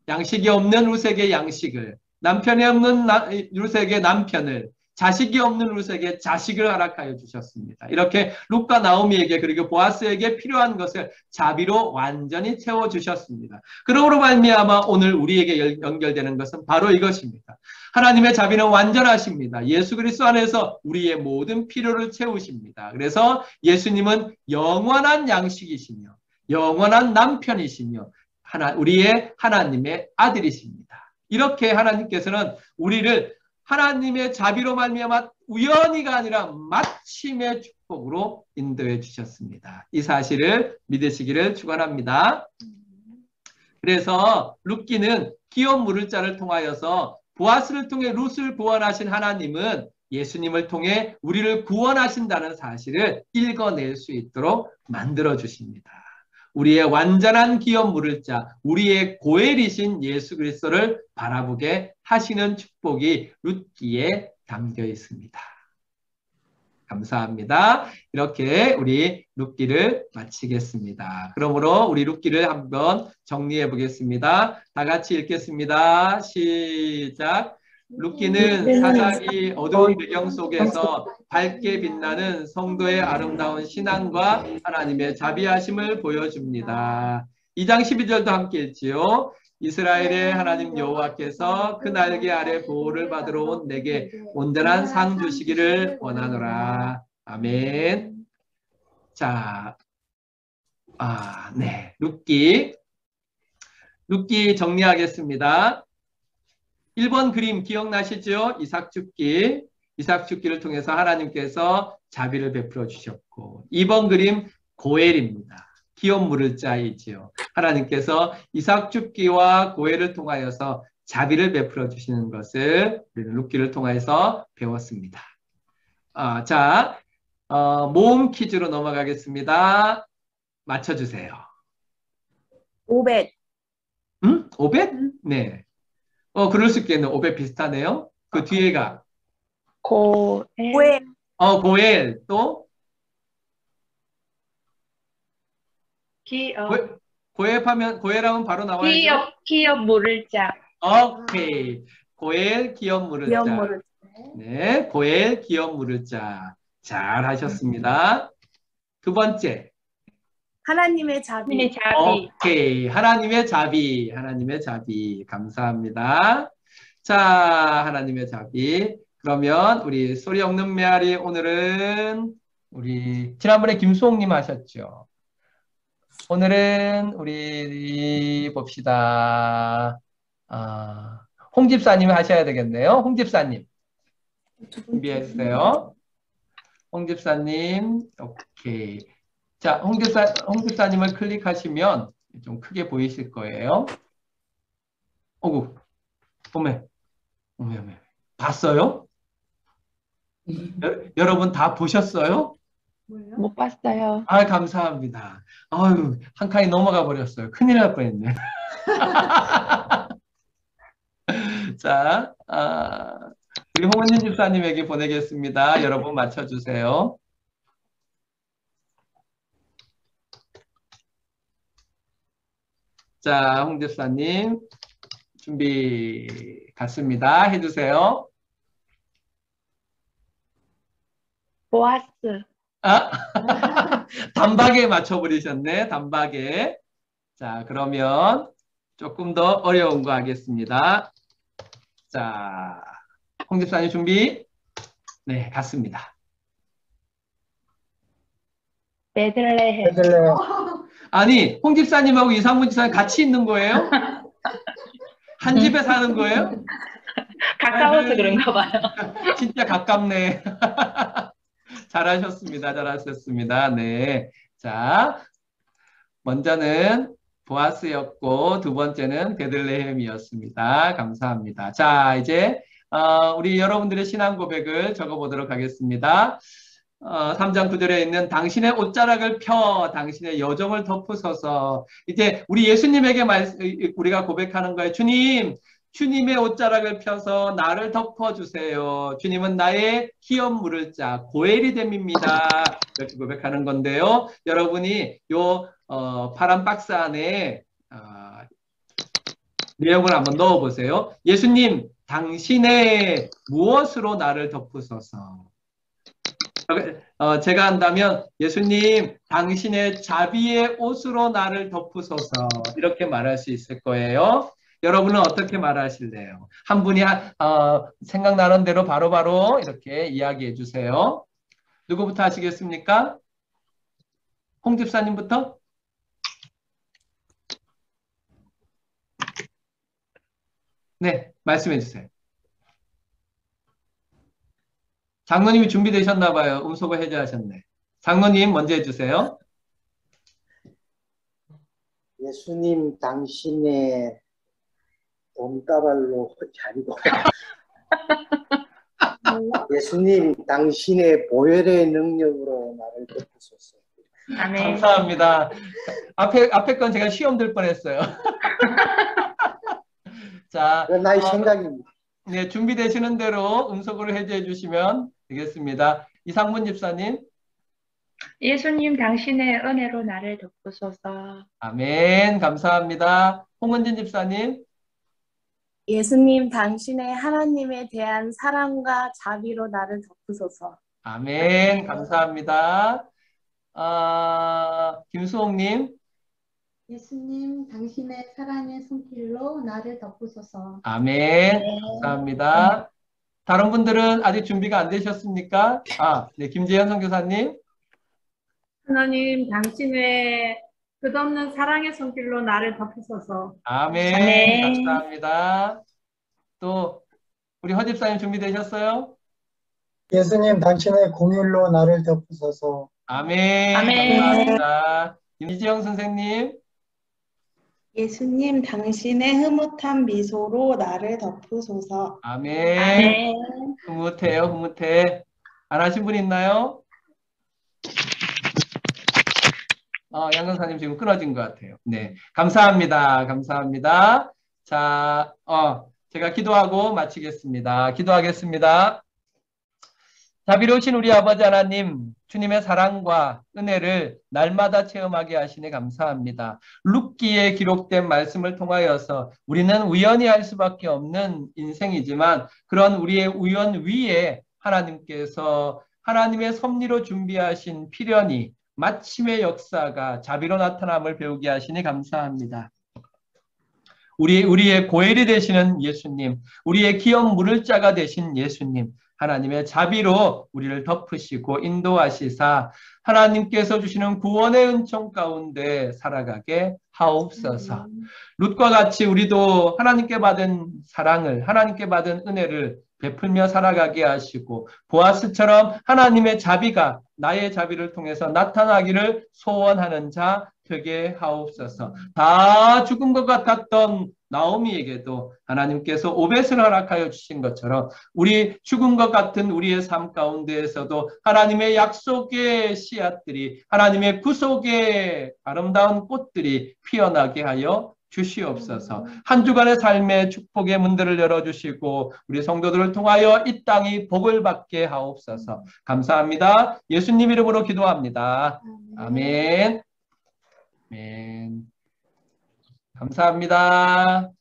양식이 없는 룻에게 양식을, 남편이 없는 룻에게 남편을, 자식이 없는 룻에게 자식을 허락하여 주셨습니다. 이렇게 룻과 나오미에게 그리고 보아스에게 필요한 것을 자비로 완전히 채워주셨습니다. 그러므로 말미암아 오늘 우리에게 연결되는 것은 바로 이것입니다. 하나님의 자비는 완전하십니다. 예수 그리스도 안에서 우리의 모든 필요를 채우십니다. 그래서 예수님은 영원한 양식이시며 영원한 남편이시며 우리의 하나님의 아들이십니다. 이렇게 하나님께서는 우리를 하나님의 자비로 말미암아 우연히가 아니라 마침의 축복으로 인도해 주셨습니다. 이 사실을 믿으시기를 축원합니다. 그래서 룻기는 기업 물을 자를 통하여서 보아스를 통해 룻을 구원하신 하나님은 예수님을 통해 우리를 구원하신다는 사실을 읽어낼 수 있도록 만들어 주십니다. 우리의 완전한 기업 물을 자, 우리의 고엘이신 예수 그리스도를 바라보게 하시는 축복이 룻기에 담겨 있습니다. 감사합니다. 이렇게 우리 룻기를 마치겠습니다. 그러므로 우리 룻기를 한번 정리해 보겠습니다. 다 같이 읽겠습니다. 시작. 룻기는 사사기 어두운 배경 속에서 밝게 빛나는 성도의 아름다운 신앙과 하나님의 자비하심을 보여줍니다. 2장 12절도 함께 읽지요. 이스라엘의 하나님 여호와께서 그 날개 아래 보호를 받으러 온 내게 온전한 상 주시기를 원하노라. 아멘. 자, 네. 룻기 정리하겠습니다. 1번 그림 기억나시죠? 이삭 죽기를 통해서 하나님께서 자비를 베풀어 주셨고, 2번 그림 고엘입니다. 기업 물을 자이지요. 하나님께서 이삭 죽기와 고엘을 통하여서 자비를 베풀어 주시는 것을 우리는 룻기를 통해서 배웠습니다. 자, 모음 퀴즈로 넘어가겠습니다. 맞춰주세요. 오벳. 오벳? 네. 그럴 수 있겠네요. 오벳 비슷하네요. 그 뒤에가 고엘. 고엘. 또? 고엘하면 바로 나와야죠. 기업 물을 자. 오케이. 고엘 기업 물을 기업 자. 물을 네, 고엘 기업 물을 자. 잘 하셨습니다. 두 번째. 하나님의 자비. 오케이. 하나님의 자비. 감사합니다. 자, 하나님의 자비. 그러면 우리 소리 없는 메아리 오늘은 우리 지난번에 김수홍님 하셨죠? 오늘은 우리 봅시다. 홍 집사님 하셔야 되겠네요. 홍 집사님. 준비해 주세요. 홍 집사님. 오케이. 자, 홍 집사님을 클릭하시면 좀 크게 보이실 거예요. 어구. 어메. 봤어요? 여러분 다 보셨어요? 못 봤어요. 감사합니다. 아유, 한 칸이 넘어가 버렸어요. 큰일 날 뻔했네. 자, 우리 홍은진 집사님에게 보내겠습니다. 여러분 맞춰주세요. 자, 홍 집사님 준비 갔습니다. 해주세요. 보아스. 단박에 맞춰버리셨네. 단박에. 자, 그러면 조금 더 어려운 거 하겠습니다. 자, 홍 집사님 준비. 네, 갔습니다. 베들레헴. 아니, 홍 집사님하고 이상문 집사님 같이 있는 거예요? 한 집에 사는 거예요? 가까워서 그런가 봐요. 진짜 가깝네. 잘하셨습니다. 네. 자, 먼저는 보아스였고, 두 번째는 베들레헴이었습니다. 감사합니다. 자, 이제, 우리 여러분들의 신앙 고백을 적어보도록 하겠습니다. 3장 9절에 있는 당신의 옷자락을 펴 당신의 여정을 덮으소서. 이제 우리 예수님에게 우리가 고백하는 거예요. 주님의 옷자락을 펴서 나를 덮어주세요. 주님은 나의 기업 물을 자 고엘이 됨입니다. 이렇게 고백하는 건데요. 여러분이 요 파란 박스 안에 내용을 한번 넣어보세요. 예수님, 당신의 무엇으로 나를 덮으소서. 제가 한다면 예수님, 당신의 자비의 옷으로 나를 덮으소서. 이렇게 말할 수 있을 거예요. 여러분은 어떻게 말하실래요? 한 분이 생각나는 대로 바로바로 이렇게 이야기해 주세요. 누구부터 하시겠습니까? 홍 집사님부터? 네, 말씀해 주세요. 장로님이 준비되셨나 봐요. 음소거 해제하셨네. 장로님 먼저 해주세요. 예수님 당신의 봄다발로 아니고 예수님 당신의 보혈의 능력으로 나를 덮으소서. 아멘. 감사합니다. 앞에 건 제가 시험 들 뻔했어요. 자, 나의 생각입니다. 네, 준비되시는 대로 음성으로 해제해 주시면 되겠습니다. 이상문 집사님. 예수님 당신의 은혜로 나를 덮으소서. 아멘. 감사합니다. 홍은진 집사님. 예수님 당신의 하나님에 대한 사랑과 자비로 나를 덮으소서. 아멘. 감사합니다. 김수홍님. 예수님, 당신의 사랑의 손길로 나를 덮으소서. 아멘. 감사합니다. 다른 분들은 아직 준비가 안 되셨습니까? 네, 김재현 선교사님. 하나님, 당신의 끝없는 사랑의 손길로 나를 덮으소서. 아멘. 아멘. 감사합니다. 또 우리 허집사님 준비되셨어요? 예수님 당신의 공율로 나를 덮으소서. 아멘. 아멘. 감사합니다. 김지영 선생님. 예수님, 당신의 흐뭇한 미소로 나를 덮으소서. 아멘. 아멘. 흐뭇해요, 흐뭇해. 안 하신 분 있나요? 양 강사님 지금 끊어진 것 같아요. 네. 감사합니다. 감사합니다. 자, 제가 기도하고 마치겠습니다. 기도하겠습니다. 자비로우신 우리 아버지 하나님, 주님의 사랑과 은혜를 날마다 체험하게 하시니 감사합니다. 룻기에 기록된 말씀을 통하여서 우리는 우연히 할 수밖에 없는 인생이지만 그런 우리의 우연 위에 하나님께서 하나님의 섭리로 준비하신 필연이 마침의 역사가 자비로 나타남을 배우게 하시니 감사합니다. 우리의 고엘이 되시는 예수님, 우리의 기업 물을 자가 되신 예수님, 하나님의 자비로 우리를 덮으시고 인도하시사 하나님께서 주시는 구원의 은총 가운데 살아가게 하옵소서. 룻과 같이 우리도 하나님께 받은 사랑을, 하나님께 받은 은혜를 베풀며 살아가게 하시고 보아스처럼 하나님의 자비가 나의 자비를 통해서 나타나기를 소원하는 자 되게 하옵소서. 다 죽은 것 같았던 나오미에게도 하나님께서 오벳을 허락하여 주신 것처럼 우리 죽은 것 같은 우리의 삶 가운데에서도 하나님의 약속의 씨앗들이 하나님의 구속의 아름다운 꽃들이 피어나게 하여 주시옵소서. 한 주간의 삶의 축복의 문들을 열어주시고 우리 성도들을 통하여 이 땅이 복을 받게 하옵소서. 감사합니다. 예수님 이름으로 기도합니다. 아멘. 아멘. 감사합니다.